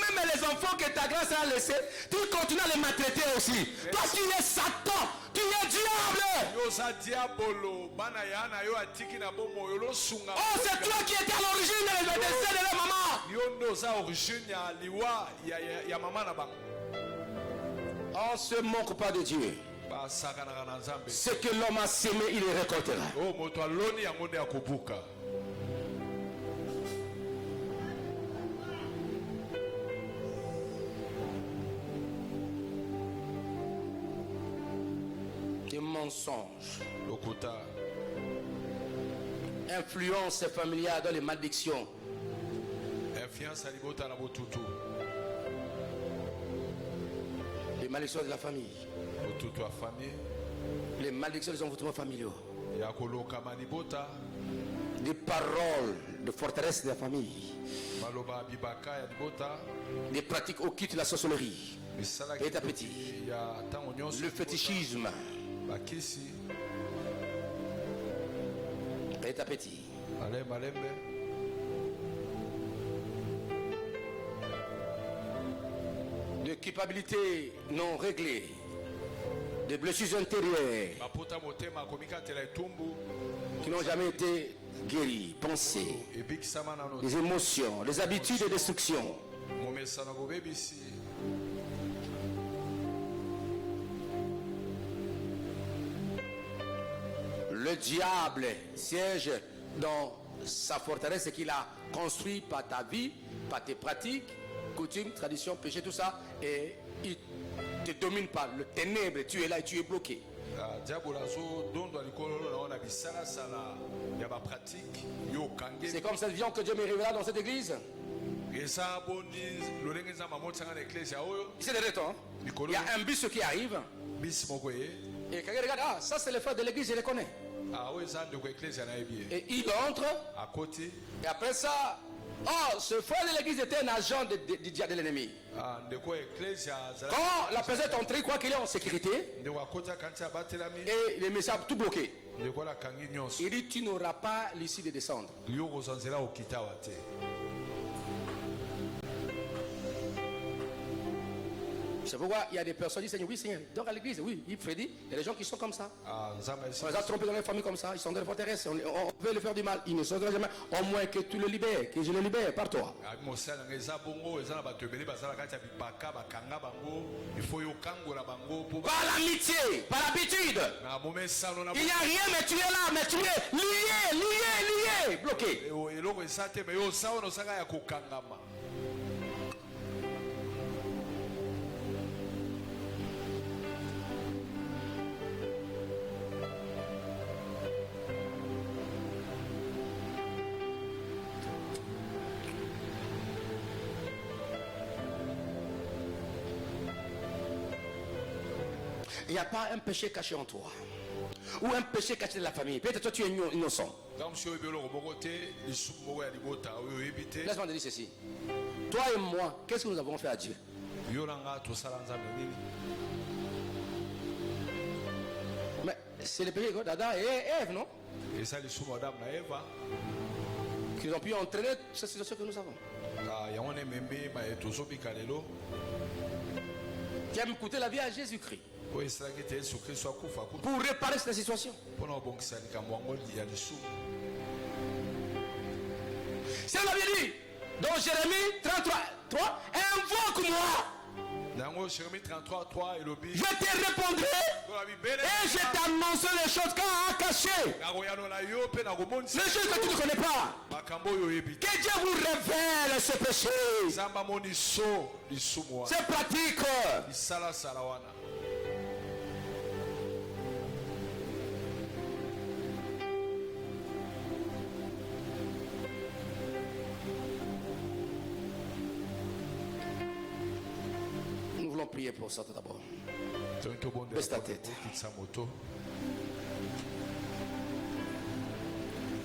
Même les enfants que ta grâce a laissés, tu continues à les maltraiter aussi. Toi, tu es Satan, tu es diable. Oh, c'est toi qui étais à l'origine de décès de la maman. On ne se moque pas de Dieu. Ce que l'homme a sémé, il le récoltera. Des mensonges, influence familiale dans les malédictions, les malédictions de la famille, les malédictions des envoûtements familiaux, des paroles de forteresse de la famille, des pratiques occultes de la sorcellerie, petit à petit, le fétichisme, petit à petit. De culpabilité non réglée, de blessures intérieures qui n'ont jamais été guéries, pensées, des émotions, des habitudes de destruction. Le diable siège dans sa forteresse qu'il a construit par ta vie, par tes pratiques, coutumes, traditions, péchés, tout ça, et il ne te domine pas. Le ténèbre, tu es là et tu es bloqué. C'est comme cette vision que Dieu me révéla dans cette église. C'est des temps. Il y a un bus qui arrive. Et quelqu'un regarde, ah, ça c'est le frère de l'église, je le connais. Et il entre. Et après ça, oh, ce frère de l'église était un agent de l'ennemi. Quand la personne est entrée, quoi qu'il est en sécurité, et le message tout bloqué. Il dit, tu n'auras pas l'issue de descendre. C'est pourquoi il y a des personnes qui disent, oui Seigneur, donc à l'église, oui, il prédit, il y a des gens qui sont comme ça. On les a trompés dans les familles comme ça, ils sont dans les forteresses, on veut le faire du mal, ils ne sortent jamais, au moins que tu le libères, que je le libère par toi. Par l'amitié, par l'habitude. Il n'y a rien, mais tu es là, mais tu es lié, bloqué. Il n'y a pas un péché caché en toi. Ou un péché caché de la famille. Peut-être toi tu es innocent. Laisse-moi te dire ceci. Toi et moi, qu'est-ce que nous avons fait à Dieu? Mais c'est le péché d'Adam et Ève, non? Qui ont pu entraîner cette situation que nous avons. Qui a coûté la vie à Jésus-Christ. Pour réparer cette situation. C'est ce qu'on avait dit dans Jérémie 33, 3, invoque-moi. Je te répondrai et je t'annoncerai les choses qu'on a cachées. Les choses que tu ne connais pas. Que Dieu vous révèle ce péché. C'est pratique. prier pour ça tout d'abord. Baisse ta tête.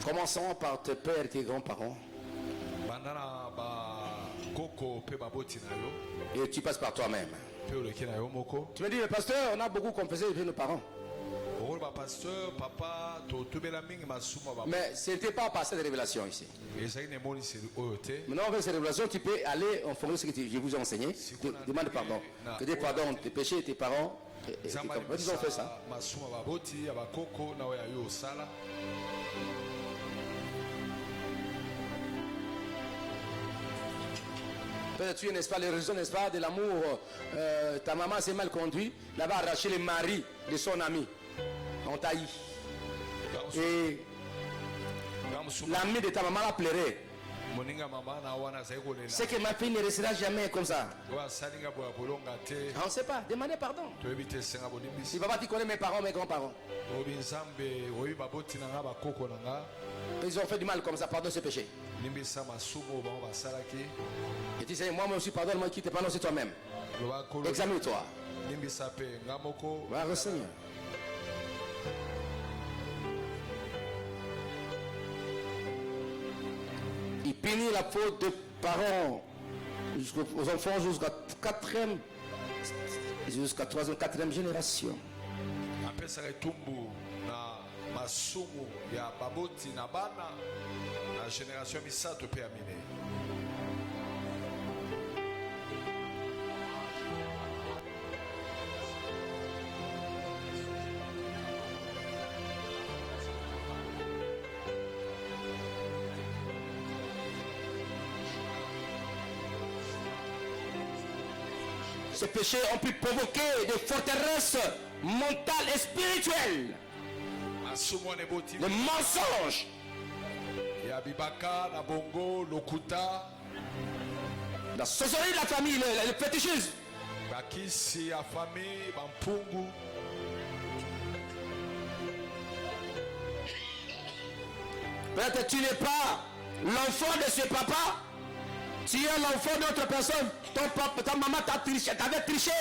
Commençons par tes pères et tes grands-parents. Et tu passes par toi-même. Tu me dis, le pasteur, on a beaucoup confessé avec nos parents. Mais ce n'était pas passé de révélation ici. Maintenant, avec ces révélations, tu peux aller en fonction de ce que je vous ai enseigné. Demande pardon. Que des pardons tes péchés et tes parents. Ils ont fait ça. Peut-être tu es, n'est-ce pas, les raisons, n'est-ce pas, de l'amour. Ta maman s'est mal conduite. Là-bas, arraché le mari de son ami. On t'a eu. Et l'ami de ta maman l'a pleuré. C'est que ma fille ne restera jamais comme ça. On ne sait pas. Demandez pardon. Si papa, tu connais mes parents, mes grands-parents. Ils ont fait du mal comme ça. Pardonne ce péché. Et tu sais, moi aussi, pardonne-moi qui te pardonne, c'est toi-même. Examine-toi. Va, Seigneur. Il punit la faute des parents aux enfants jusqu'à 4e, jusqu'à 3e, 4e génération. Ces péchés ont pu provoquer des forteresses mentales et spirituelles. Le mensonge. La sorcellerie de la famille, le fétichisme. Peut-être tu n'es pas l'enfant de ce papa. Tu es l'enfant d'autre personne. Ton papa, ta maman t'a triché, t'avait triché.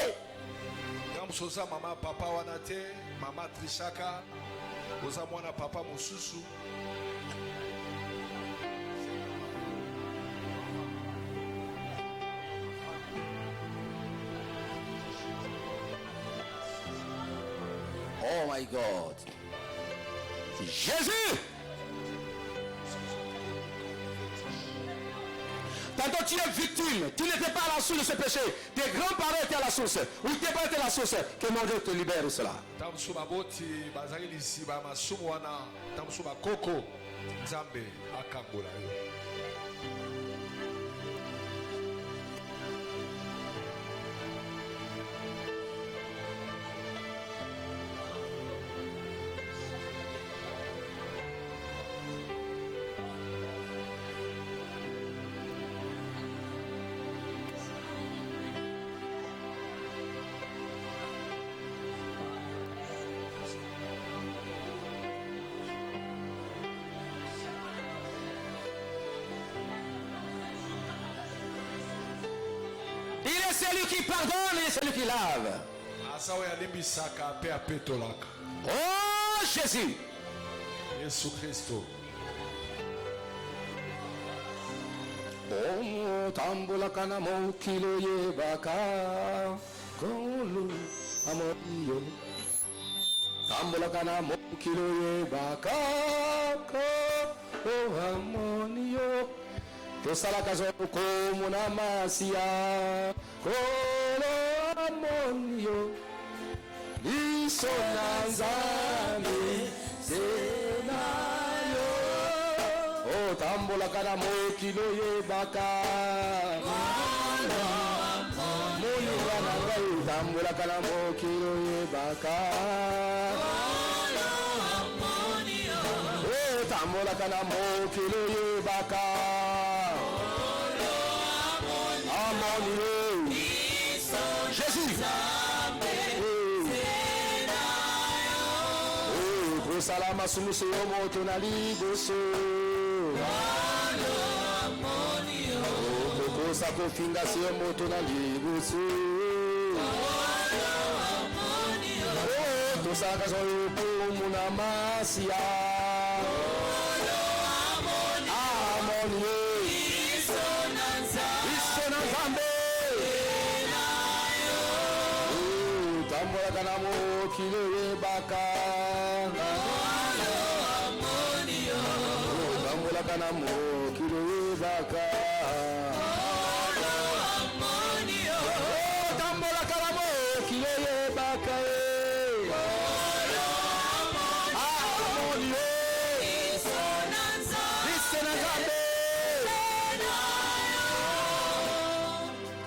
Oh my God. Jésus. Tantôt tu es victime, tu n'étais pas à la source de ce péché. Tes grands-parents étaient à la source, ou tes parents étaient à la source. Que mon Dieu te libère de cela. Celui qui pardonne et celui qui lave. Oh Jésus. Jésus Christ. Oh tambola kana mo kilo ye baka kolu amoyo. Tambola kana mo kilo ye baka ko amoyo. Tosala kazo como na masia. Kolo amonio Isonanzame Senayo Oh tambola kana mokilo ye baka Moni wana ngai tambola kana mokilo ye baka Oh tambola kana mokilo ye baka Amonio Jésus. Oh, salama sumuso moto na liboso. Oh, kosa kofinga si moto na liboso.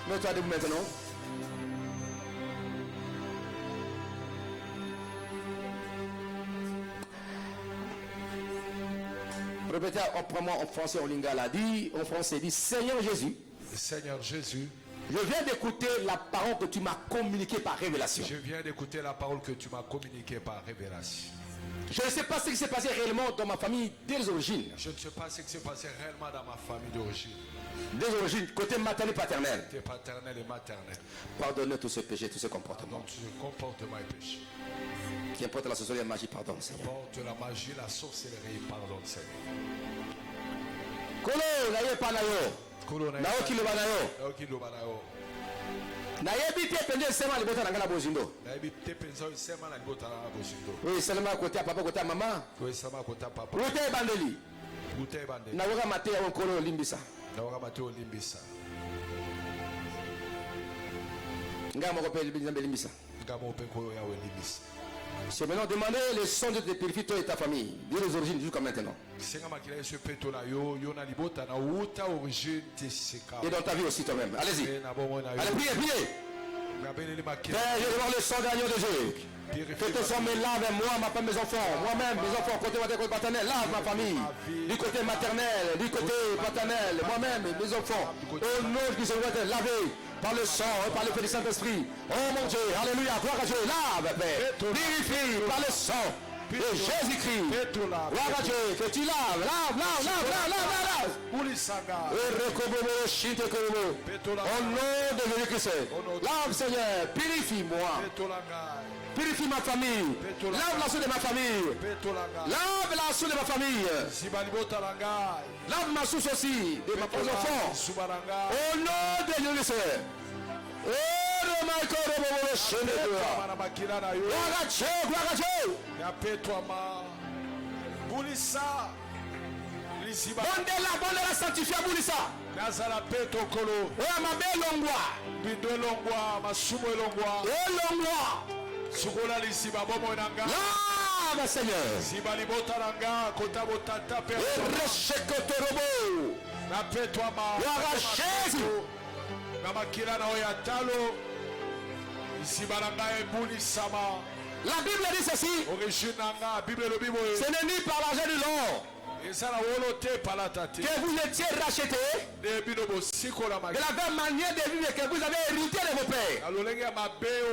Mets-toi debout maintenant. Répétez en français, en lingala. Dit en français, dit Seigneur Jésus. Seigneur Jésus. Je viens d'écouter la parole que tu m'as communiquée par révélation. Je viens d'écouter la parole que tu m'as communiquée par révélation. Je ne sais pas ce qui s'est passé réellement dans ma famille dès les origines. Je ne sais pas ce qui s'est passé réellement dans ma famille d'origine. Des origines, côté maternel et paternel. Côté paternel et maternel. Pardonne tous ces péchés, tous ces comportements. Tous ces comportements et péchés. Qui importe la sorcellerie et la magie, pardonne, Seigneur. Importe la magie, la sorcellerie, pardonne, Seigneur. Kolo, naye panayo. Kolo, naye panayo. Naoki lobanayo. Nayebi te penje sema libota na ngala bozindo. Nayebi te penje sema na libota na bozindo. Oui, seulement côté papa, côté maman. Oui, seulement côté papa. Côté bandeli. Côté bandeli. Na waka mate ya kolo limbisa. Na waka mate o limbisa. Ngamo ko pe limbisa. Ngamo pe ko ya limbisa. C'est maintenant demander les sons de te purifier toi et ta famille, dès les origines jusqu'à maintenant. Et dans ta vie aussi toi-même. Allez-y. Allez, priez, priez. Père, je demande le sang de l'agneau de Dieu. Que ton sang me lave, moi, ma femme, mes enfants, moi-même, mes enfants, côté paternel, lave ma famille, du côté maternel, du côté paternel, moi-même, mes enfants, au nom qui se doit être lavé par le sang et par le feu du Saint-Esprit. Oh mon Dieu, alléluia, gloire à Dieu, lave, Père, purifie par le sang de Jésus-Christ. Gloire à Dieu, que tu laves, lave. Au nom de Jésus-Christ, lave Seigneur, purifie-moi. Purifie ma famille. Lave la soude de ma famille. Lave la soude de ma famille. Lave ma source aussi de mes enfants. Au nom de Jésus-Christ. Bondela sanctifia bulisa. Nazala peto kolo. Oya mabelongwa. Bido longwa, masumo longwa. Elongwa. Sugola lisiba bomo nanga. Lave Seigneur. Sibali botaranga kota botata pe. Ereshekotorobo. Na peto ama. Gloire à Jésus. Na makila na oyatalo. Isibaranga ebuli sama. La Bible dit ceci. Origine nanga Bible le Bible. Ce n'est ni par l'argent de l'or que vous étiez rachetés de la même manière de vivre que vous avez hérité de vos pères. Donc,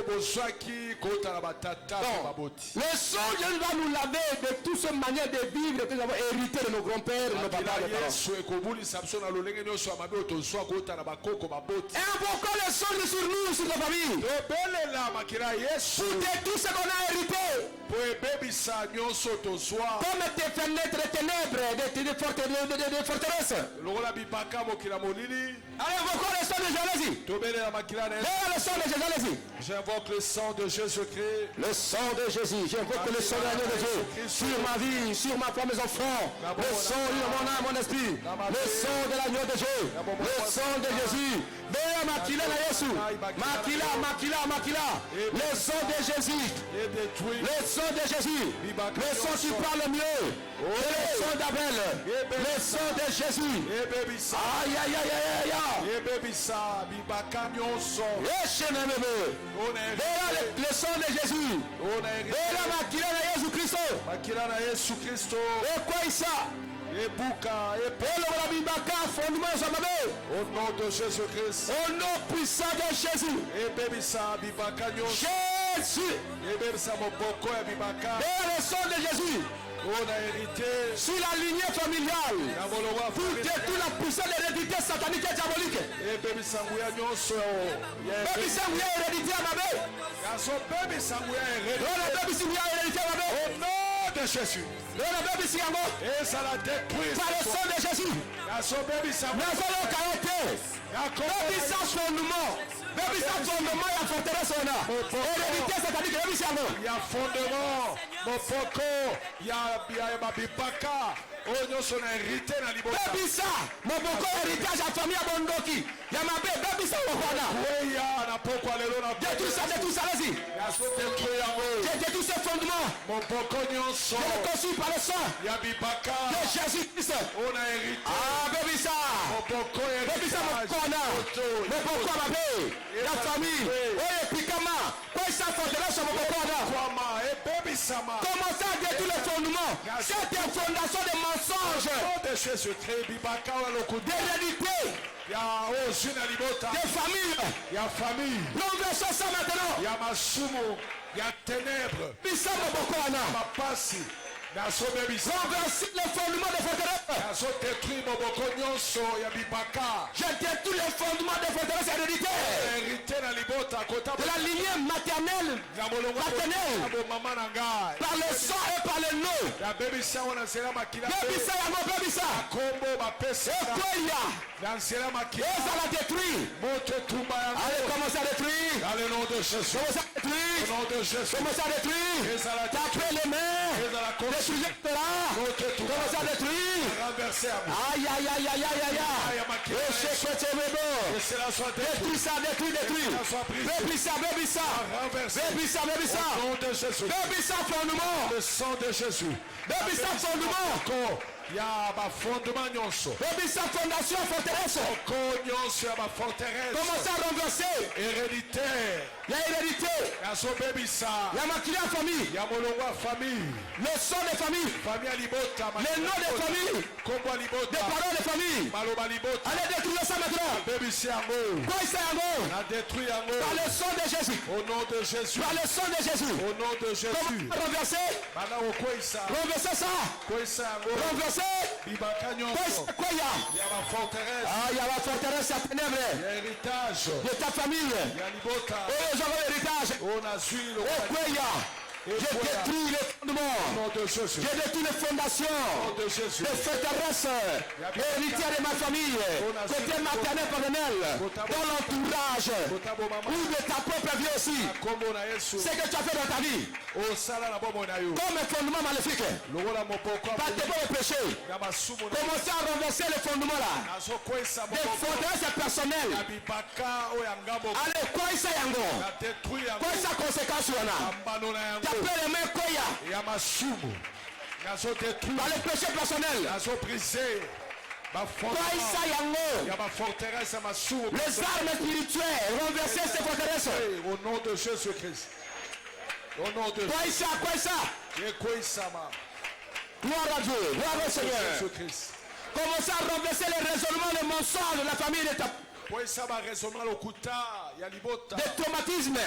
le sang Jésus va nous laver de toute cette manière de vivre que nous avons hérité de nos grands-pères, de nos papas, de nos parents. Et invoquons le sang sur nous, sur nos familles. Pour tout ce qu'on a hérité. Comme tes fenêtres, tes ténèbres, des forteresses. Allez, invoquons le sang de Jésus. Le sang de Jésus, allez-y. J'invoque le sang de Jésus-Christ. Le sang de Jésus. J'invoque le sang de l'agneau de Dieu. Sur ma vie, sur ma femme, mes enfants. Le sang de mon âme, mon esprit. Le sang de l'agneau de Dieu. Le sang de Jésus. Makila na Yesu. Makila. Le sang de Jésus. Le sang de Jésus. Le sang qui parle mieux. Et le sang d'Abel. Le sang de Jésus. Aïe. Le sang de Jésus. Makila na Yesu Christo. Et quoi ça? Au nom de Jésus-Christ. Au nom puissant de Jésus. Jésus. Et le sang de Jésus. sur la lignée familiale pour détruire la puissance d'hérédité satanique et diabolique. Baby Sanguya hérédité à ma belle. Baby Sanguya hérédité à ma belle. Au nom de Jésus. Par le sang de Jésus. Baby fondement. Baby fondement, il y a forteresse. Hérédité satanique. Baby Sango. Il y a fondement. Mopoko. Il y a Babipaka. Baby ça. Mopoko héritage à famille à Bondoki. Il y a ma belle. Baby ça. Détruis ça, vas-y. Détruis ce fondement. Je le construis par le sang de Jésus-Christ. Ah, baby ça. Baby ça, mon corner. Mon corner, ma belle. La famille. Oui, Pikama. Quoi ça, forteresse, mon corner. Commencez à détruire le fondement. C'est une fondation de mensonges. D'hérédité. Des familles. Renversons ça maintenant. Il y a ténèbres. Renverser le fondement de forteresse. Je détruis le fondement de forteresse héréditaire. De la lignée maternelle. Par le sang et par le nom. Baby ça. Ça la détruit. Allez, commencez à détruire. Dans le nom de Jésus. Commencez à détruire. Tapez les mains. Détruisez là. Commencez à détruire. Aïe. Détruis ça. Baby ça, fondement. Le sang de Jésus. Baby ça, fondement. Il y a ma fondement nyonso. Baby sa fondation forteresse. Commencez à renverser. Héréditaire. Il y a hérédité. Il y a ma client famille. Il y a mon famille. Le sang des familles. Les noms des familles. Des parents des familles. Allez détruire ça maintenant. Baby c'est quoi c'est par le sang de Jésus. Au nom de Jésus. Par le sang de Jésus. Au nom de Jésus. Comment renverser? Renverser ça. Renverser. Il y a ma forteresse à ténèbres. Il y a héritage de ta famille. J'ai héritage. Je détruis les fondements. Je détruis les fondations. Les forteresses. Héritières de ma famille. Côté maternel paternel. Dans l'entourage. Ou de ta propre vie aussi. C'est que tu as fait dans ta vie. Comme un fondement maléfique. Par tes beaux péchés. Commencez à renverser les fondements là. Des forteresses personnelles. Allez, quoi ça yango? Quoi ça conséquence là? Tapez les mains koya. Par les péchés personnels. Les armes spirituelles, renverser ces forteresses. Au nom de Jésus-Christ. Au nom de Jésus. Quoi ça? Gloire à Dieu, gloire au Seigneur. Commencez à renverser les raisonnements, les mensonges de la famille de ta. Des traumatismes,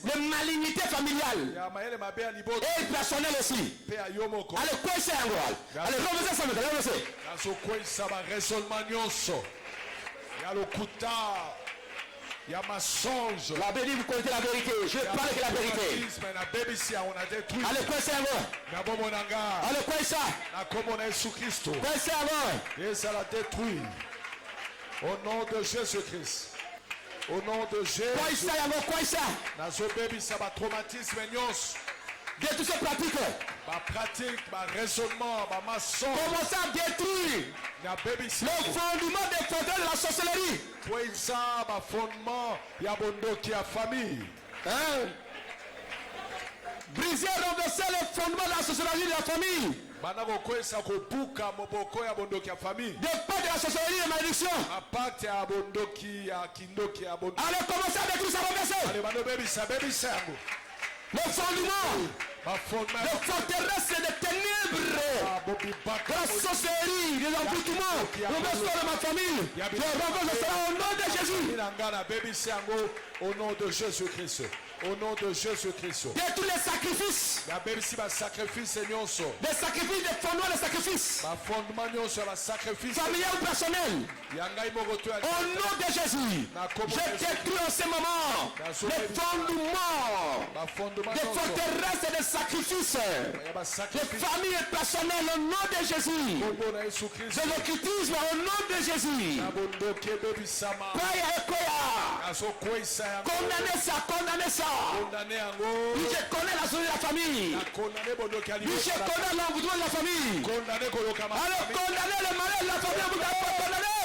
de malignité familiale et personnelle aussi. Allez, quoi c'est un gros? Allez, renversez ça maintenant, renversez. Il y a mensonge. La béni, vous connaissez la vérité. Je parle de la vérité. Allez, quoi c'est un gros? Allez, quoi ça? Quoi c'est un gros? Et ça la détruit. Au nom de Jésus-Christ. Au nom de Jésus. Quoi ça, quoi ça? Détruis ce pratique. Ma pratique, ma raisonnement, ma maçon. Commencez à détruire le fondement des fondements de la sorcellerie. Quoi ça, ma fondement, il y a bon qui a famille. Briser, renverser le fondement de la sorcellerie de la famille. Des pas de la sorcellerie et malédiction. Allez, commencez à détruire ça, renverser. Le fondement. Les forteresses des ténèbres. La sorcellerie, les emboutements. Renverse de ma famille. Je renverse ça au nom de Jésus. Au nom de Jésus-Christ. Au nom de Jésus-Christ. De tous les sacrifices. Des sacrifices de fondement de sacrifices. Familial ou personnel. Au nom de Jésus. Je détruis en ce moment les fondements des forteresses et des sacrifices. Des familles personnelles au nom de Jésus. De l'occultisme au nom de Jésus. Condamnez ça. Je connais la zone de la famille. Je connais l'envoûtement de la famille. Alors condamnez le malheur de la famille. Vous n'avez pas condamné.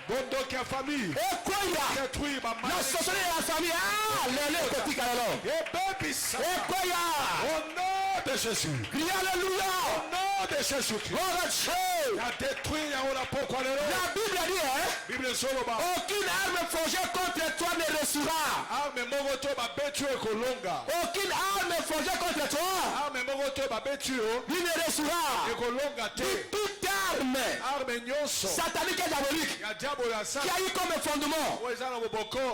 Bondoki a famille. Détruit ma mère. La société de la famille. Au nom de Jésus. Alléluia. Au nom de Jésus-Christ. Il a détruit la Bible dit, aucune arme forgée contre toi ne réussira. Aucune arme forgée contre toi il ne réussira. Toute arme satanique et diabolique qui a eu comme fondement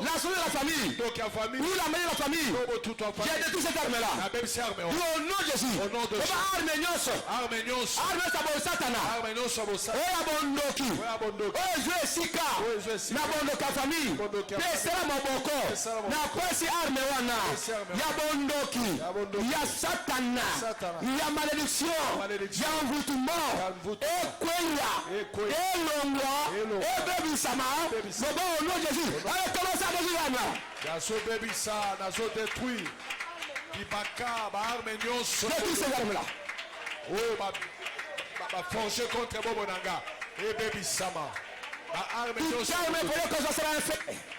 la source de la famille ou la mère de la famille, j'ai détruit cette arme-là. Au nom de Jésus. Arme Satana. Oya bondoki. Oya jouer sika. Na bondoka famille. Pesera maboko. Na kwesi arme wana. Ya bondoki. Ya Satana. Ya malédiction. Ya envoûtement. Ekweya. Elongwa. Ebebisama. Bobo au nom de Jésus. Allez, commencez à déjouer là. Nazo bebisa, nazo détruit. Ibaka, ba arme nyonso. Détruis ces armes-là. Oh, ba forger contre Bobonanga. Et baby Sama. Ba arme nyonso.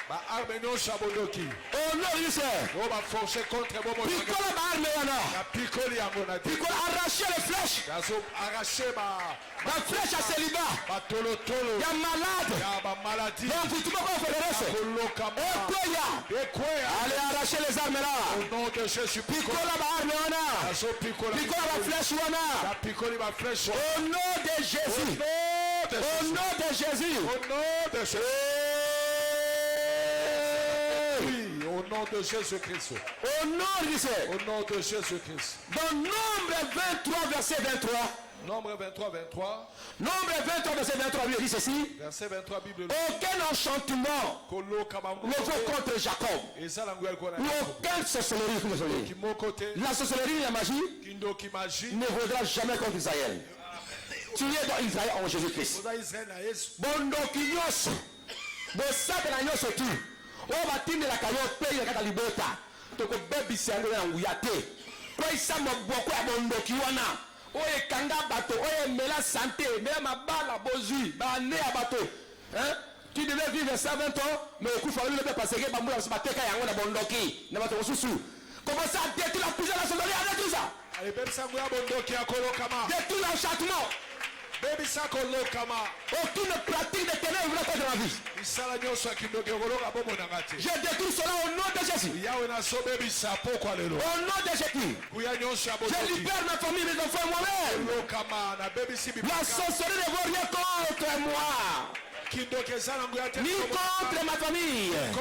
Ba arme nyonso abondoki. Oh non, il sait. Oh, ba forger contre Bobonanga. Picola ba arme yana. La picoli yango na. Picola arracher les flèches. Nazo arracher ba flèche à célibat. Ba tolo tolo. Ya malade. Ya ba maladie. Donc tout le monde fait le reste. Allez arracher les armes là. Au nom de Jésus. Picola ba arme yana. Nazo picola. Picola ba flèche yana. La picoli ba flèche. Au nom de Jésus. Au nom de Jésus. Au nom de Jésus. Oui, au nom de Jésus-Christ. Au nom de Jésus. Au nom de Jésus-Christ. Dans Nombre 23, verset 23. Nombre 23, 23. Nombre 23, verset 23, lui dit ceci. Verset 23, Bible. Aucun enchantement ne vaut contre Jacob. Ou aucun sorcellerie. La sorcellerie et la magie ne vaudra jamais contre Israël. Tu es dans Israël en Jésus-Christ. Bondoki nyonso. Bosaka na nyonso tu. O batindela kayo pe ya kata libota. Toko bebisa yango ya nguya te. Kwa isa maboko ya bondoki wana. Oye kanga bato, oye mela santé, mela mabala bozui, ba ne ya bato. Hein? Tu devais vivre 120 ans, mais au coup fallu le parce que bamboula ba teka yango na bondoki, na bato susu. Comment ça détruire la puissance de la sorcellerie avec tout ça? Allez bem sangu ya bondoki akolo kama. Détruire l'enchantement. Baby sakolo kama. Aucune pratique de ténèbres ne contre ma vie. Je détruis cela au nom de Jésus. Au nom de Jésus. Je libère ma famille, mes enfants et moi-même. La sorcellerie ne vaut rien contre moi. Ni contre ma famille. Au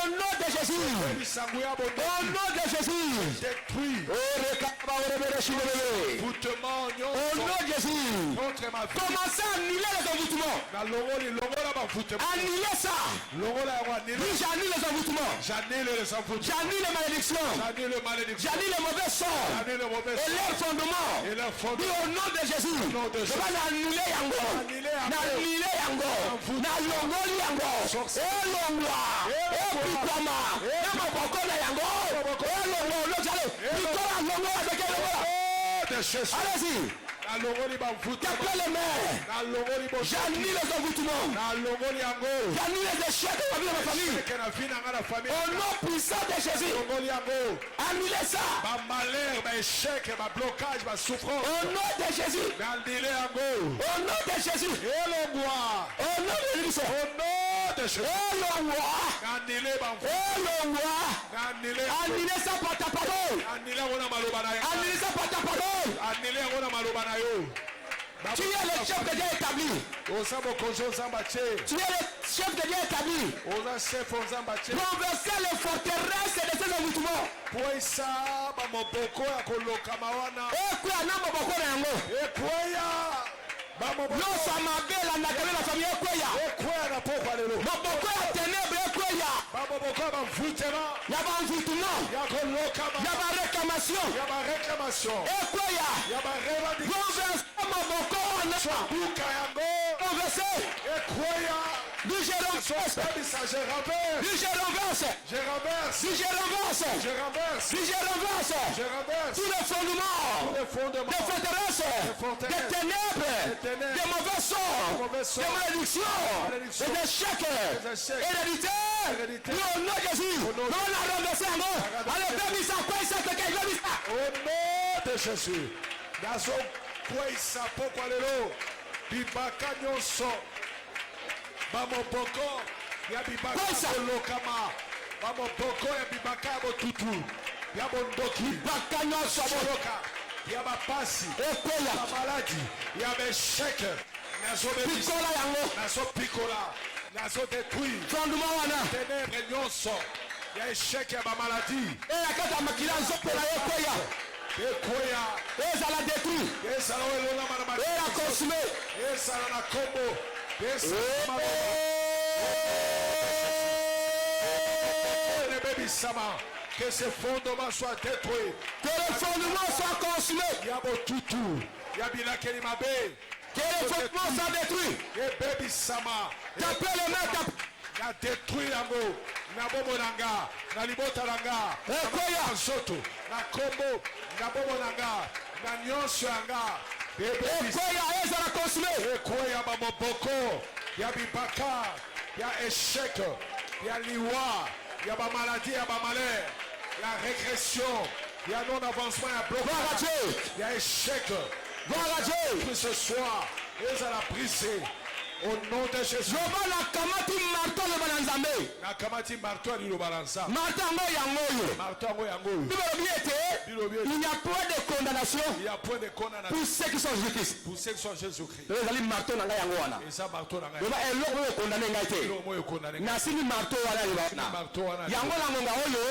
nom de Jésus. Au nom de Jésus. Au nom de Jésus. Commencez à annuler les envoûtements. Annulez ça. Oui, j'annule les envoûtements. J'annule les malédictions. J'annule les mauvais sorts. Et leurs fondements. Oui, au nom de Jésus. Je vais l'annuler yango. N'annuler yango. Na longoli yango. Elongwa. Epikwama. Na maboko na yango. Elongwa. Nicolas longo avec elongwa. Allez-y. Qu'après les mains, j'annule les envoûtements, j'annule les échecs de ma vie et de ma famille. Au nom puissant de Jésus, annulez ça. Au nom de Jésus, au nom de Jésus, au nom de Jésus, de Jésus. Annulez ça par ta parole. Annulez ça par ta parole. Tu es le chef que Dieu a établi. Tu es le chef que Dieu a établi. Renverser les forteresses de ces envoûtements. Non, ça m'a bien la famille Ekweya. Maboko ya ténèbres Ekweya. Il y a un envoûtement. Il y a une réclamation. Ekweya. Renverser Maboko. Renverser. Je renverse tous les fondements des forteresses, des ténèbres, des mauvais sorts, des malédictions, des échecs héréditaires. Au nom de Jésus, nous la renverser en nous. Allez, bénis ça, quoi ça, quelqu'un, bénis ça. Au nom de Jésus, quoi ça, pourquoi le lot, bibaka nyonso. Bamoboko ya bibaka lokama bamoboko ya bibaka botutu ya bondoki bibaka nyonso boloka ya bapasi ya maladi ya besheke nazo pikola yango nazo pikola nazo détruire fondement wana ténèbres nyonso ya esheke ya bamaladi akata makila nzopela yekoya Ekweya ezala détruit ezala elona mana era consumé ezala na kombo que ce fondement soit détruit. Que le fondement soit consumé. Yabo tutu. Yabila kelimabe. Que le fondement soit détruit. Baby sama. Tapez les mains. Na détruit yango. Na bomonanga. Na libotaranga. Ekweya. Soto. Na kombo. Na bomonanga. Na nyonso yanga. Ekweya ezala consumé. Ekweya bamoboko. Ya bibaka. Ya échec. Ya liwa. Ya ba maladie. Ya ba malheur. Ya régression. Ya non avancement. Ya blocage. Ya échec. Voilà Dieu. Ce soir. Ezala brisé. Au nom de Jésus. Nakamati marteau le balanzambe. Nakamati marteau le balanza. Marteau yangoyo. Marteau yangoyo. Il n'y a point de condamnation. Il n'y a point de condamnation. Pour ceux qui sont Jésus-Christ. Pour ceux qui sont Jésus-Christ. Les ali marteau nanga yangoana. Et ça marteau nanga. Il va eloko condamné ngaité. Na sini marteau wala liba. Marteau wana. Yangola ngonga oyo.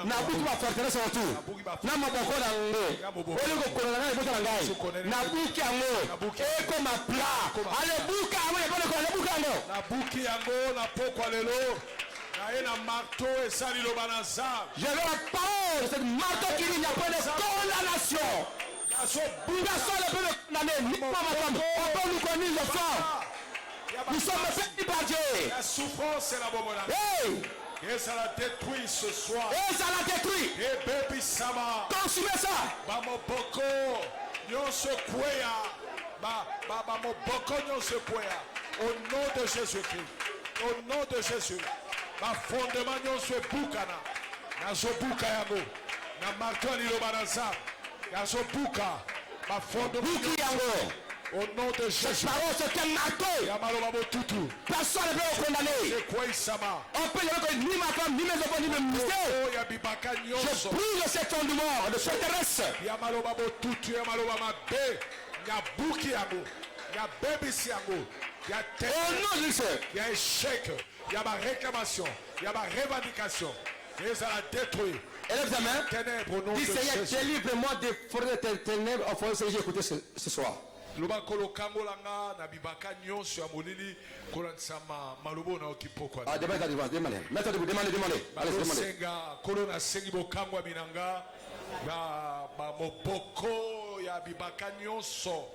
Na buku ba forteresse autour. Na maboko na ngo. Oli ko condamné boto na ngai. Na buki yango. Eko ma plat. Ale buka yango. Na buki yango na pokwa lelo na ena marteau et sali lo banasa. Je veux la parole, c'est marteau qui n'y a pas de condamnation. Personne ne peut le condamner, ni pas ma femme. On peut nous connaître le fort. Nous sommes bénis par Dieu. La souffrance c'est la bombe. Et ça la détruit ce soir. Et ça la détruit. Et baby sama. Consumez ça. Bamo boko. Nyonso kweya. Bamo boko nyonso kweya. Au nom de Jésus-Christ. Au nom de Jésus. Ma fondement nyonso bukana. Nazo buka yango. Na marteau lilo banasa. Nazo buka. Ma fondement yango. Au nom de Jésus. Cette parole c'est un marteau. Personne ne peut le condamner. On peut le reconnaître ni ma femme, ni mes enfants, ni mes ministères. Je prie de cet fondement, de cette reste. Il y a échec, il y a ma réclamation, il y a ma revendication. Et ça la détruit. Élève ta main. Dis Seigneur, délivre-moi des forêts de ténèbres. Enfin, c'est j'ai écouté ce soir. Loba kolo kangolanga na bibaka nyonso ya molili kolansama malobo na okipoko. Ah, demandez. Mettez debout, demandez. Allez, demandez. Senga kolo na sengi bokangwa binanga ba mopoko ya bibaka nyonso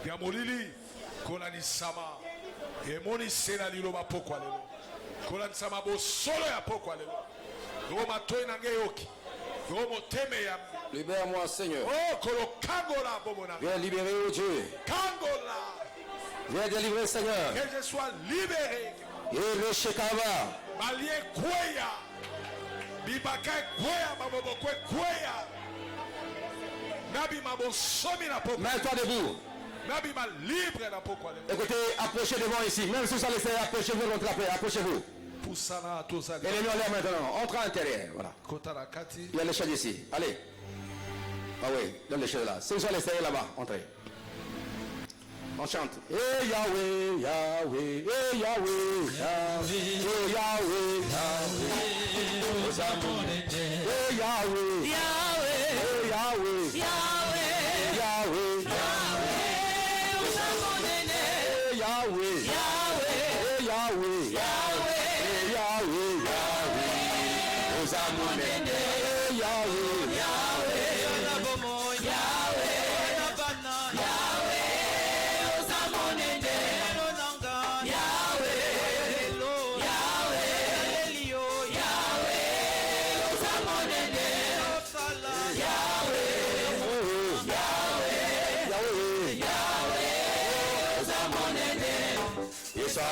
ya molili kolanisama. Emoni sena liloba pokwa lelo. Kolansama bo solo ya pokwa lelo. Roma toi na ngeyoki. Libère-moi, Seigneur. Viens libérer, oh Dieu. Viens délivrer, Seigneur. Que je sois libéré. Et le Shekava. Mets-toi debout. Écoutez, approchez devant ici. Même si ça les fait, approchez-vous de votre appel. Approchez-vous. les mains en l'air maintenant. Entre à l'intérieur. Voilà. Il y a les chaises ici. Allez. Ah oui, dans les chaises là. C'est sur l'extérieur là-bas. Entrez. On chante. Eh Yahweh, Yahweh, eh Yahweh, Yahweh, eh Yahweh, Yahweh. Eh Yahweh, Yahweh, eh Yahweh, Yahweh, Yahweh, Yahweh, Yahweh, Yahweh, Yahweh,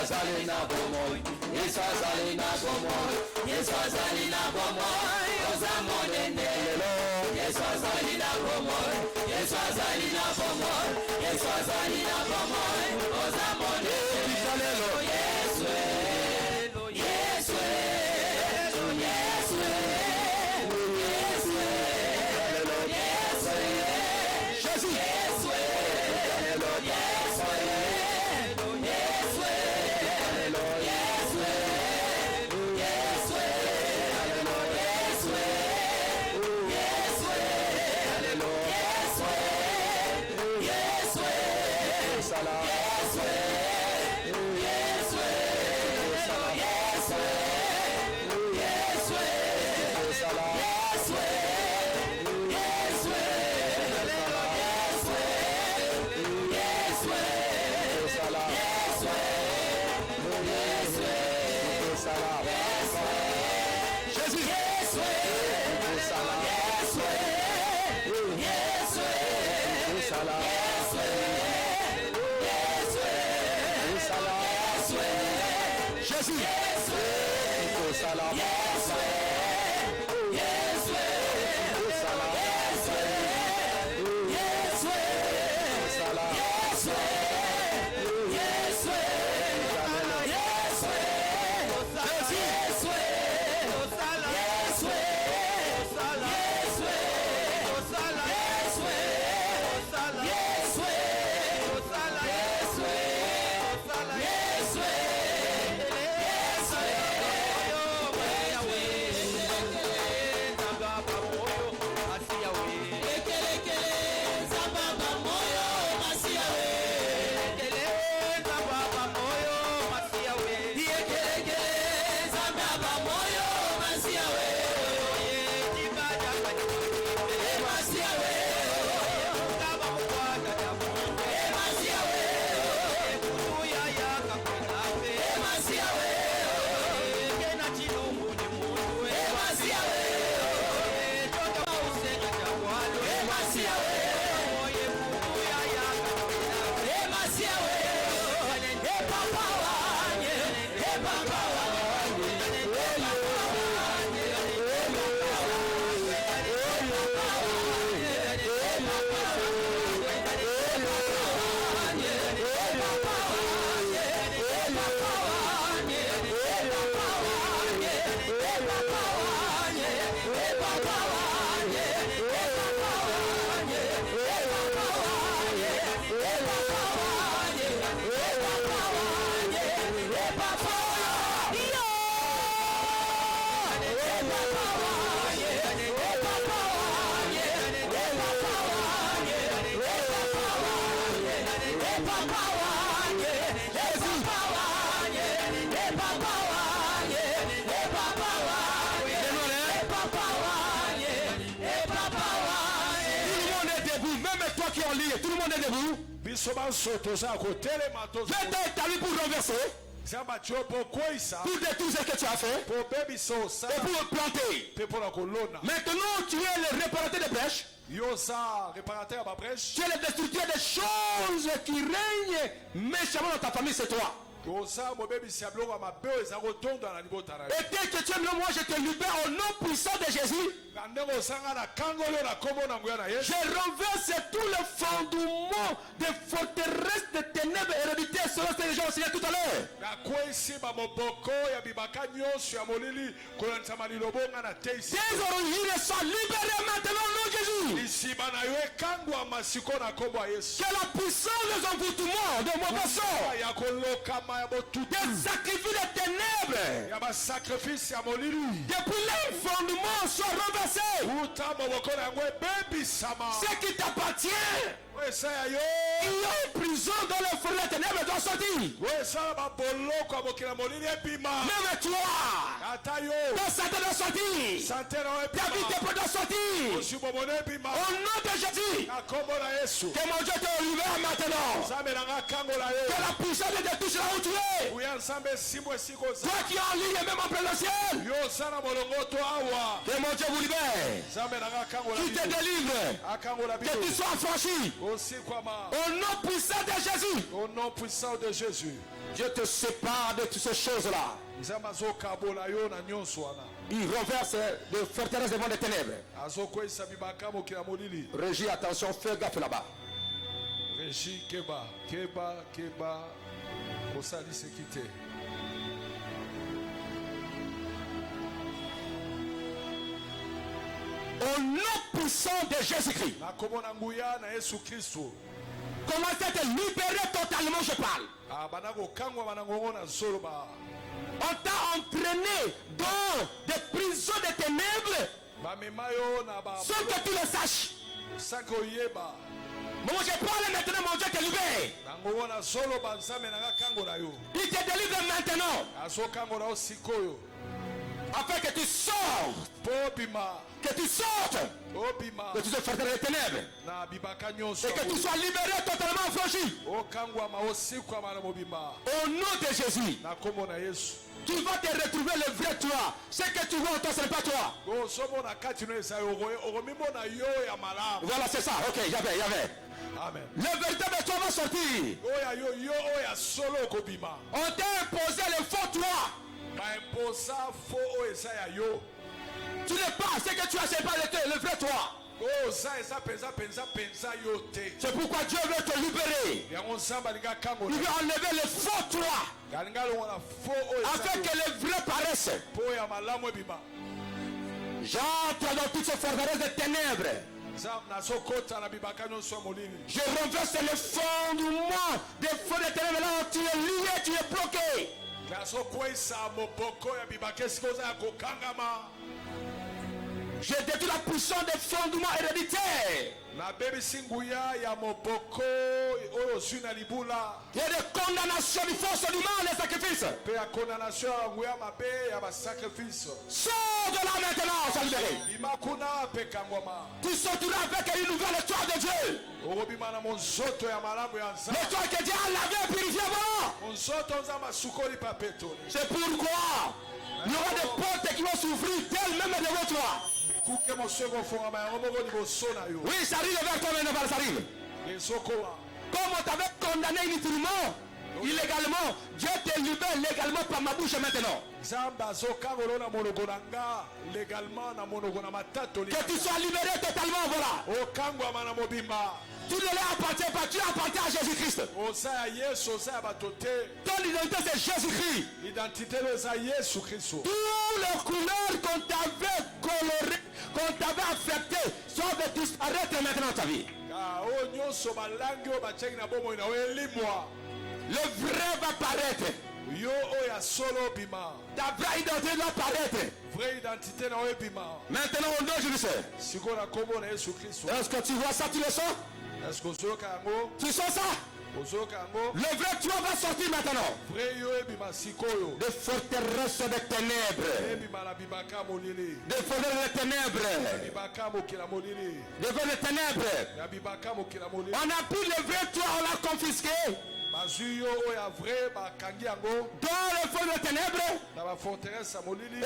Zalina bomoy, Yesa Zalina bomoy, Yesa Zalina bomoy, Ozamonene, Yesa Zalina bomoy, Yesa Zalina bomoy, Yesa Zalina bomoy, Ozamonene, Yeswe, Yeswe, Yeswe, Yeswe, Yeswe, Jésus, Yeswe, Yeswe. Tout le monde est debout. Maintenant, tu as lui pour renverser. Pour détruire ce que tu as fait. Et pour le planter. Maintenant, tu es le réparateur des brèches. Tu es le destructeur des choses qui règnent méchamment dans ta famille, c'est toi. Et dès que tu es là, moi je te libère au nom puissant de Jésus. Je renverse tous les fondements des forteresses de ténèbres héréditaires selon ce que j'ai enseigné tout à l'heure. Tes origines sont libérées maintenant au nom de Jésus. Que la puissance des envoûtements de mon basson, des sacrifices de ténèbres, depuis les fondements soient renversés. Ce qui t'appartient, il y a une prison dans le feu de ténèbres doit sortir. Même toi, ton santé doit sortir. Ta vie doit sortir. Au nom de Jésus, que mon Dieu te libère maintenant. Que la puissance te touche là où tu es. Toi qui es en ligne et même en présentiel. Que mon Dieu vous libère. Qui te délivre. Que tu sois affranchi. Au nom puissant de Jésus. Au nom puissant de Jésus. Dieu te sépare de toutes ces choses-là. Il renverse les forteresses des mondes des ténèbres. Régie, attention, fais gaffe là-bas. Régie, Keba. Osali se quitter. Au nom puissant de Jésus-Christ. Commencez à te libérer totalement, je parle. On t'a entraîné dans des prisons de ténèbres sans que tu le saches. Moi je parle maintenant, mon Dieu te libère. Il te délivre maintenant. Afin que tu sortes. Que tu sortes de toutes ces forteresses des ténèbres. Et que tu sois libéré totalement affranchi. Au nom de Jésus. Tu vas te retrouver le vrai toi. Ce que tu vois en toi, ce n'est pas toi. Voilà, c'est ça. Ok, j'avais. Amen. Le véritable toi va sortir. On t'a imposé le faux toi. Tu n'es pas ce que tu as, c'est pas le vrai toi. C'est pourquoi Dieu veut te libérer. Il veut enlever le faux toi. Afin que le vrai paraisse. J'entre dans toutes ces forteresses de ténèbres. Je renverse le fondement des feux de ténèbres. Là, tu es lié, tu es bloqué. Je détruis la puissance des fondements héréditaires. Il y a des condamnations du force du mal, les sacrifices. Sors de là maintenant, sois libéré. Tu sortiras avec une nouvelle histoire de Dieu. L'histoire que Dieu a lavé et purifié avant. C'est pourquoi il y aura des portes qui vont s'ouvrir d'elles-mêmes devant toi. Oui, ça arrive vers toi maintenant, ça arrive. Comme on t'avait condamné inutilement, illégalement, Dieu te libère légalement par ma bouche maintenant. Que tu sois libéré totalement, voilà. Tu ne leur appartiens pas, tu appartiens à Jésus-Christ. Ton identité c'est Jésus-Christ. Toutes les couleurs qu'on t'avait colorées, qu'on t'avait affectées, doivent disparaître maintenant dans ta vie. Le vrai va paraître. Ta vraie identité doit paraître. Maintenant au nom de Jésus. Est-ce que tu vois ça, tu le sens? Tu sens ça? Le vrai toi va sortir maintenant. Des forteresses de ténèbres. Des forteresses de ténèbres. Des forteresses de ténèbres. On a pris le vrai toi, on l'a confisqué. Dans le fond des ténèbres.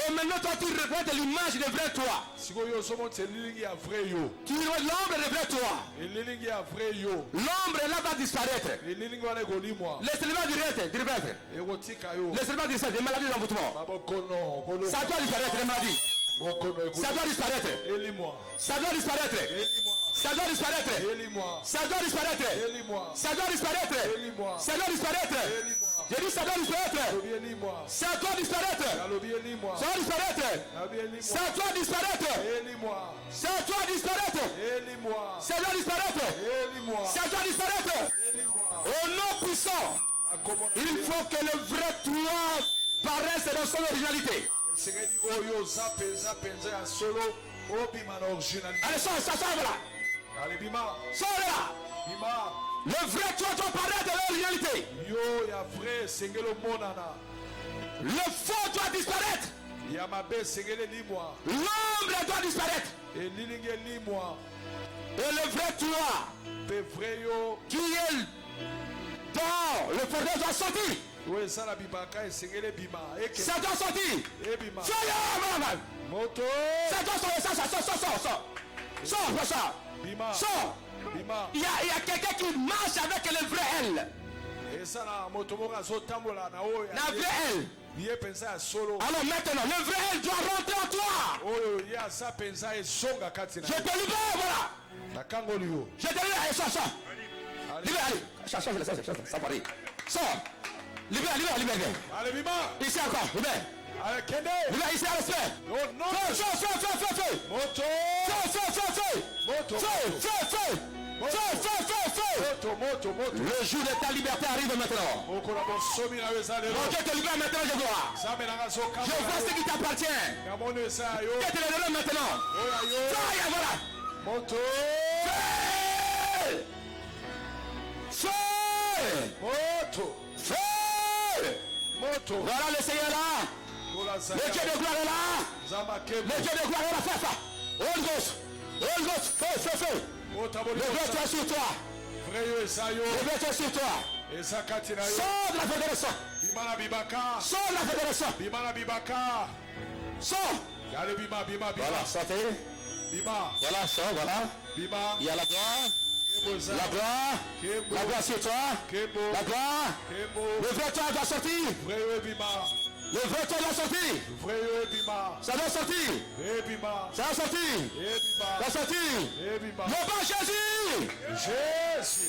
Et maintenant toi tu représentes l'image de vrai toi. Tu vois l'ombre de vrai toi. L'ombre là va disparaître. Laissez-le direct. Laissez-le direct des maladies d'envoûtement. Ça doit disparaître les maladies. Ça doit disparaître. Ça doit disparaître. Ça doit disparaître. Ça doit disparaître. Ça doit disparaître. Ça doit disparaître. J'ai dit ça doit disparaître. Ça doit disparaître. Ça doit disparaître. Ça doit disparaître. Ça doit disparaître. Ça doit disparaître. Ça doit disparaître. Au nom puissant, il faut que le vrai toi paraisse dans son originalité. Allez, sors là. Sors là. Le vrai toi doit paraître dans l'originalité. Le faux doit disparaître. L'ombre doit disparaître. Et le vrai toi qui est dans le fondement doit sortir. Ça doit sortir. Ça doit sortir. Sors. Il y a quelqu'un qui marche avec le vrai elle. La vraie elle. Alors maintenant, le vrai elle doit rentrer en toi. Je te libère, voilà. Je te libère, sors. Libère, allez. Ça parie. Sors. Libère. Ici encore, libère. Libère ici à l'esprit. Le jour de ta liberté arrive maintenant. Mon Dieu te libère maintenant, je vois. Je vois ce qui t'appartient. Je te le donne maintenant. Voilà. Voilà le Seigneur là. Le Dieu de gloire est là. Le Dieu de gloire est là. Fais ça. Holy Ghost. Fais. Le vrai toi sur toi. Le vrai toi sur toi. Sors de la fédération. Sors de la fédération. Sors. Voilà, sortez. Voilà, sors, voilà. Il y a la gloire. La gloire sur toi. La gloire. Le vrai toi doit sortir. Le vrai toi doit sortir. Ça doit sortir. Ça doit sortir. Ça doit sortir. Le bon Jésus.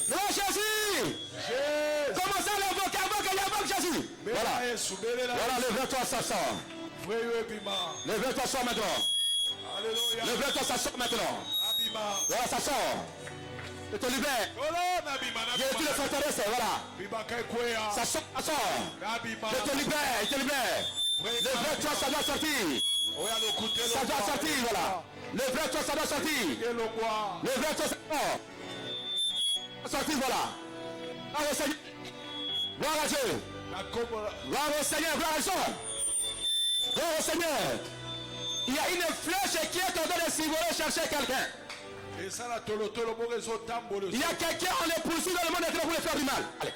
Le bon Jésus. Comment ça l'invoque? Invoque Jésus. Voilà. Voilà, le vrai toi ça sort. Le vrai toi sort maintenant. Le vrai toi ça sort maintenant. Voilà, ça sort. Je te libère. Il y a tous les forteresses, voilà. Ça sort. Je te libère. Le vrai toi, ça doit sortir. Ça doit sortir, voilà. Le vrai toi, ça doit sortir. Le vrai toi, ça doit sortir, voilà. Gloire au Seigneur. Gloire à Dieu. Gloire au Seigneur, gloire à Dieu. Gloire au Seigneur. Il y a une flèche qui est en train de s'envoler chercher quelqu'un. Il y a quelqu'un, on les poursuit dans le monde pour les faire du mal. Allez.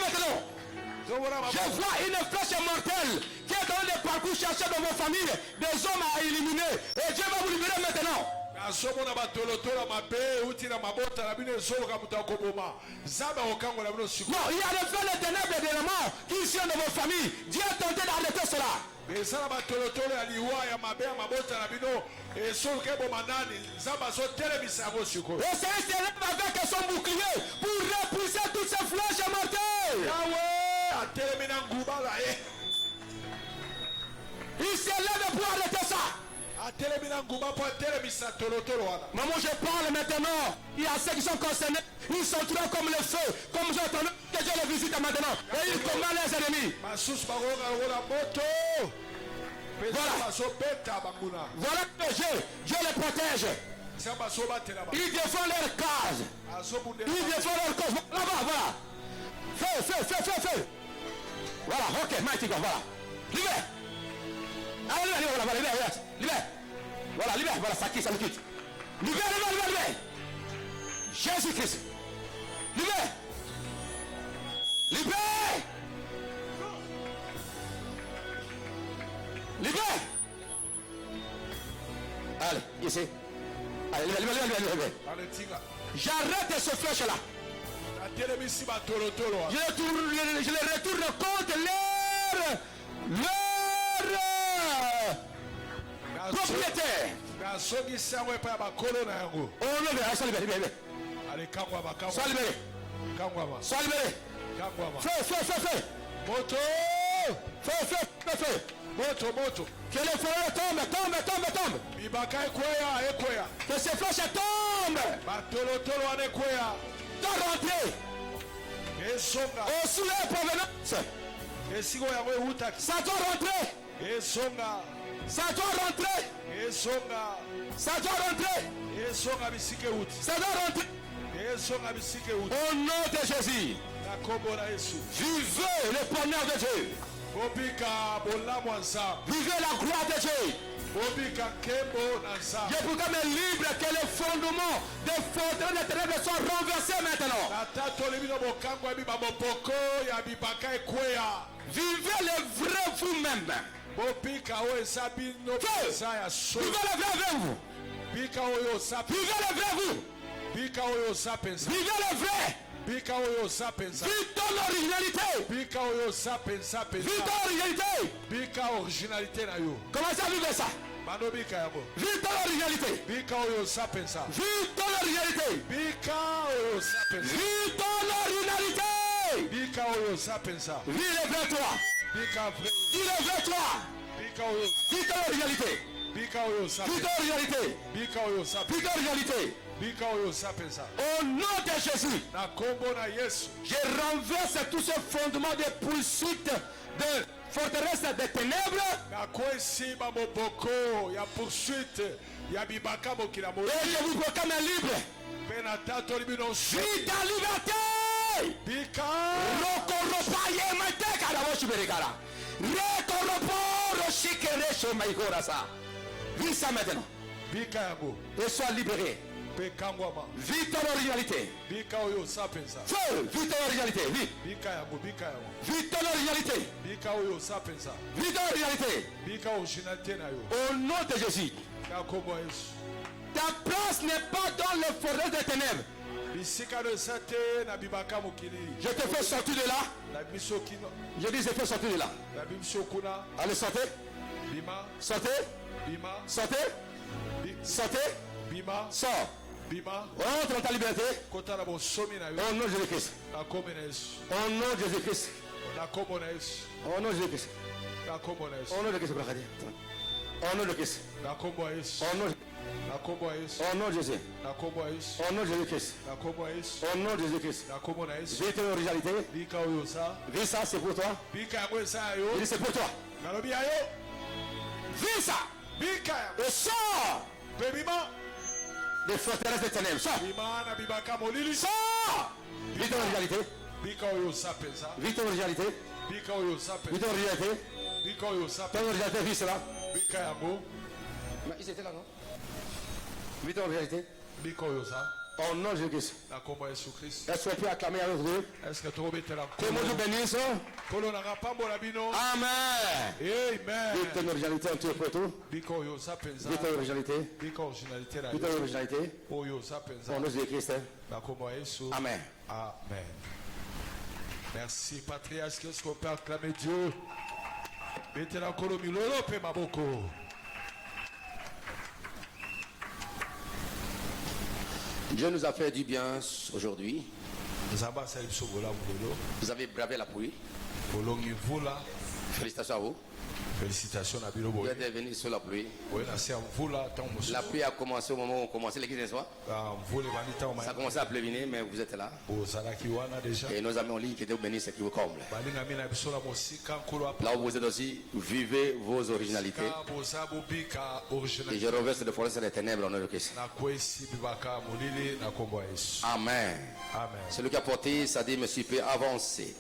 Maintenant. Je vois une flèche mortelle qui est dans le parcours chercher dans vos familles des hommes à éliminer. Et Dieu va vous libérer maintenant. Non, il y a le feu de ténèbres et de la mort qui sont dans vos familles. Dieu a tenté d'arrêter cela. Le Seigneur s'élève avec son bouclier pour repousser toutes ces flèches mortelles. Il s'élève pour arrêter ça. Maman, je parle maintenant. Il y a ceux qui sont concernés. Ils sont trop comme le feu. Comme j'entends que Dieu les visite maintenant. Et ils combattent les ennemis. Voilà que Dieu les protège. Il défend leur case. Il défend leur cause. Là-bas, voilà. Feu. Voilà, ok, mighty God, voilà. Libère. Allez, libère. Voilà, libère, voilà, ça quitte. Libère. Jésus-Christ. Libère. Libère. Libère. Allez, ici. Allez, libère. J'arrête ce flèche-là. Je le retourne contre leur propriétaire. Oh non, mais sois libéré. Sois libéré. Sois libéré. Fais. Moto. Fais. Moto. Que le feu tombe. Que ces flèches tombent. De rentrer. Au soleil provenance. Ça doit rentrer. Ça doit rentrer. Au nom de Jésus. Vivez le bonheur de Dieu. Vivez la gloire de Dieu. Je proclame libre que les fondements des forteresses des ténèbres soient renversés maintenant. Vivez le vrai vous-même. Vivez le vrai vous. Vivez le vrai vous. Vivez le vrai. Vivez ton originalité. Vivez ton originalité. Commencez à vivre ça. Vive ton originalité. Vive ton originalité. Vive ton originalité. Vive le vrai toi. Vive le vrai toi. Vive ton originalité. Vive ton originalité. Vive ton originalité. Au nom de Jésus, je renverse tous ces fondements de poursuite de forteresse des ténèbres. Et je vous proclame libre. Vie ta liberté. Vis ça maintenant. Et sois libéré. Vis ton originalité. Vis ton originalité. Vis ton originalité. Vis ton originalité. Au nom de Jésus. Ta place n'est pas dans le forêt des ténèbres. Je te fais sortir de là. Je dis je te fais sortir de là. Allez, sortez. Sortez. Sors. Entre dans ta liberté. Au nom de Jésus-Christ. Au nom de Jésus-Christ. Au nom de Jésus-Christ. Au nom de Jésus-Christ. Au nom de Jésus. Au nom de Jésus. Au nom de Jésus-Christ. Au nom de Jésus-Christ. Vis ton originalité. Vis ça, c'est pour toi. Il dit c'est pour toi. Vis ça. Et sors. Des forteresses des ténèbres. Sors. Sors. Vis ton originalité. Vis ton originalité. Vis ton originalité. Ton originalité, vis cela. Ils étaient là, non? Vis ton originalité. Au nom de Jésus-Christ. Est-ce qu'on peut acclamer avec vous? Que mon Dieu bénisse. Amen. Vis ton originalité en tout et pour tout. Vis ton originalité. Vis ton originalité. Au nom de Jésus-Christ. Amen. Amen. Merci, patriarche. Est-ce qu'on peut acclamer Dieu? Mettez la colonie, l'Europe et Maboko. Dieu nous a fait du bien aujourd'hui. Vous avez bravé la pluie. Félicitations à vous. Vous êtes venus sur la pluie. La pluie a commencé au moment où on commençait l'église, n'est-ce pas? Ça a commencé à pleuvoir, mais vous êtes là. Et nos amis en ligne qui étaient bénis, c'est qui vous comble. Là où vous êtes aussi, vivez vos originalités. Et je reverse de force des ténèbres en nom de Christ. Amen. Celui qui a porté, ça dit, monsieur peut avancer.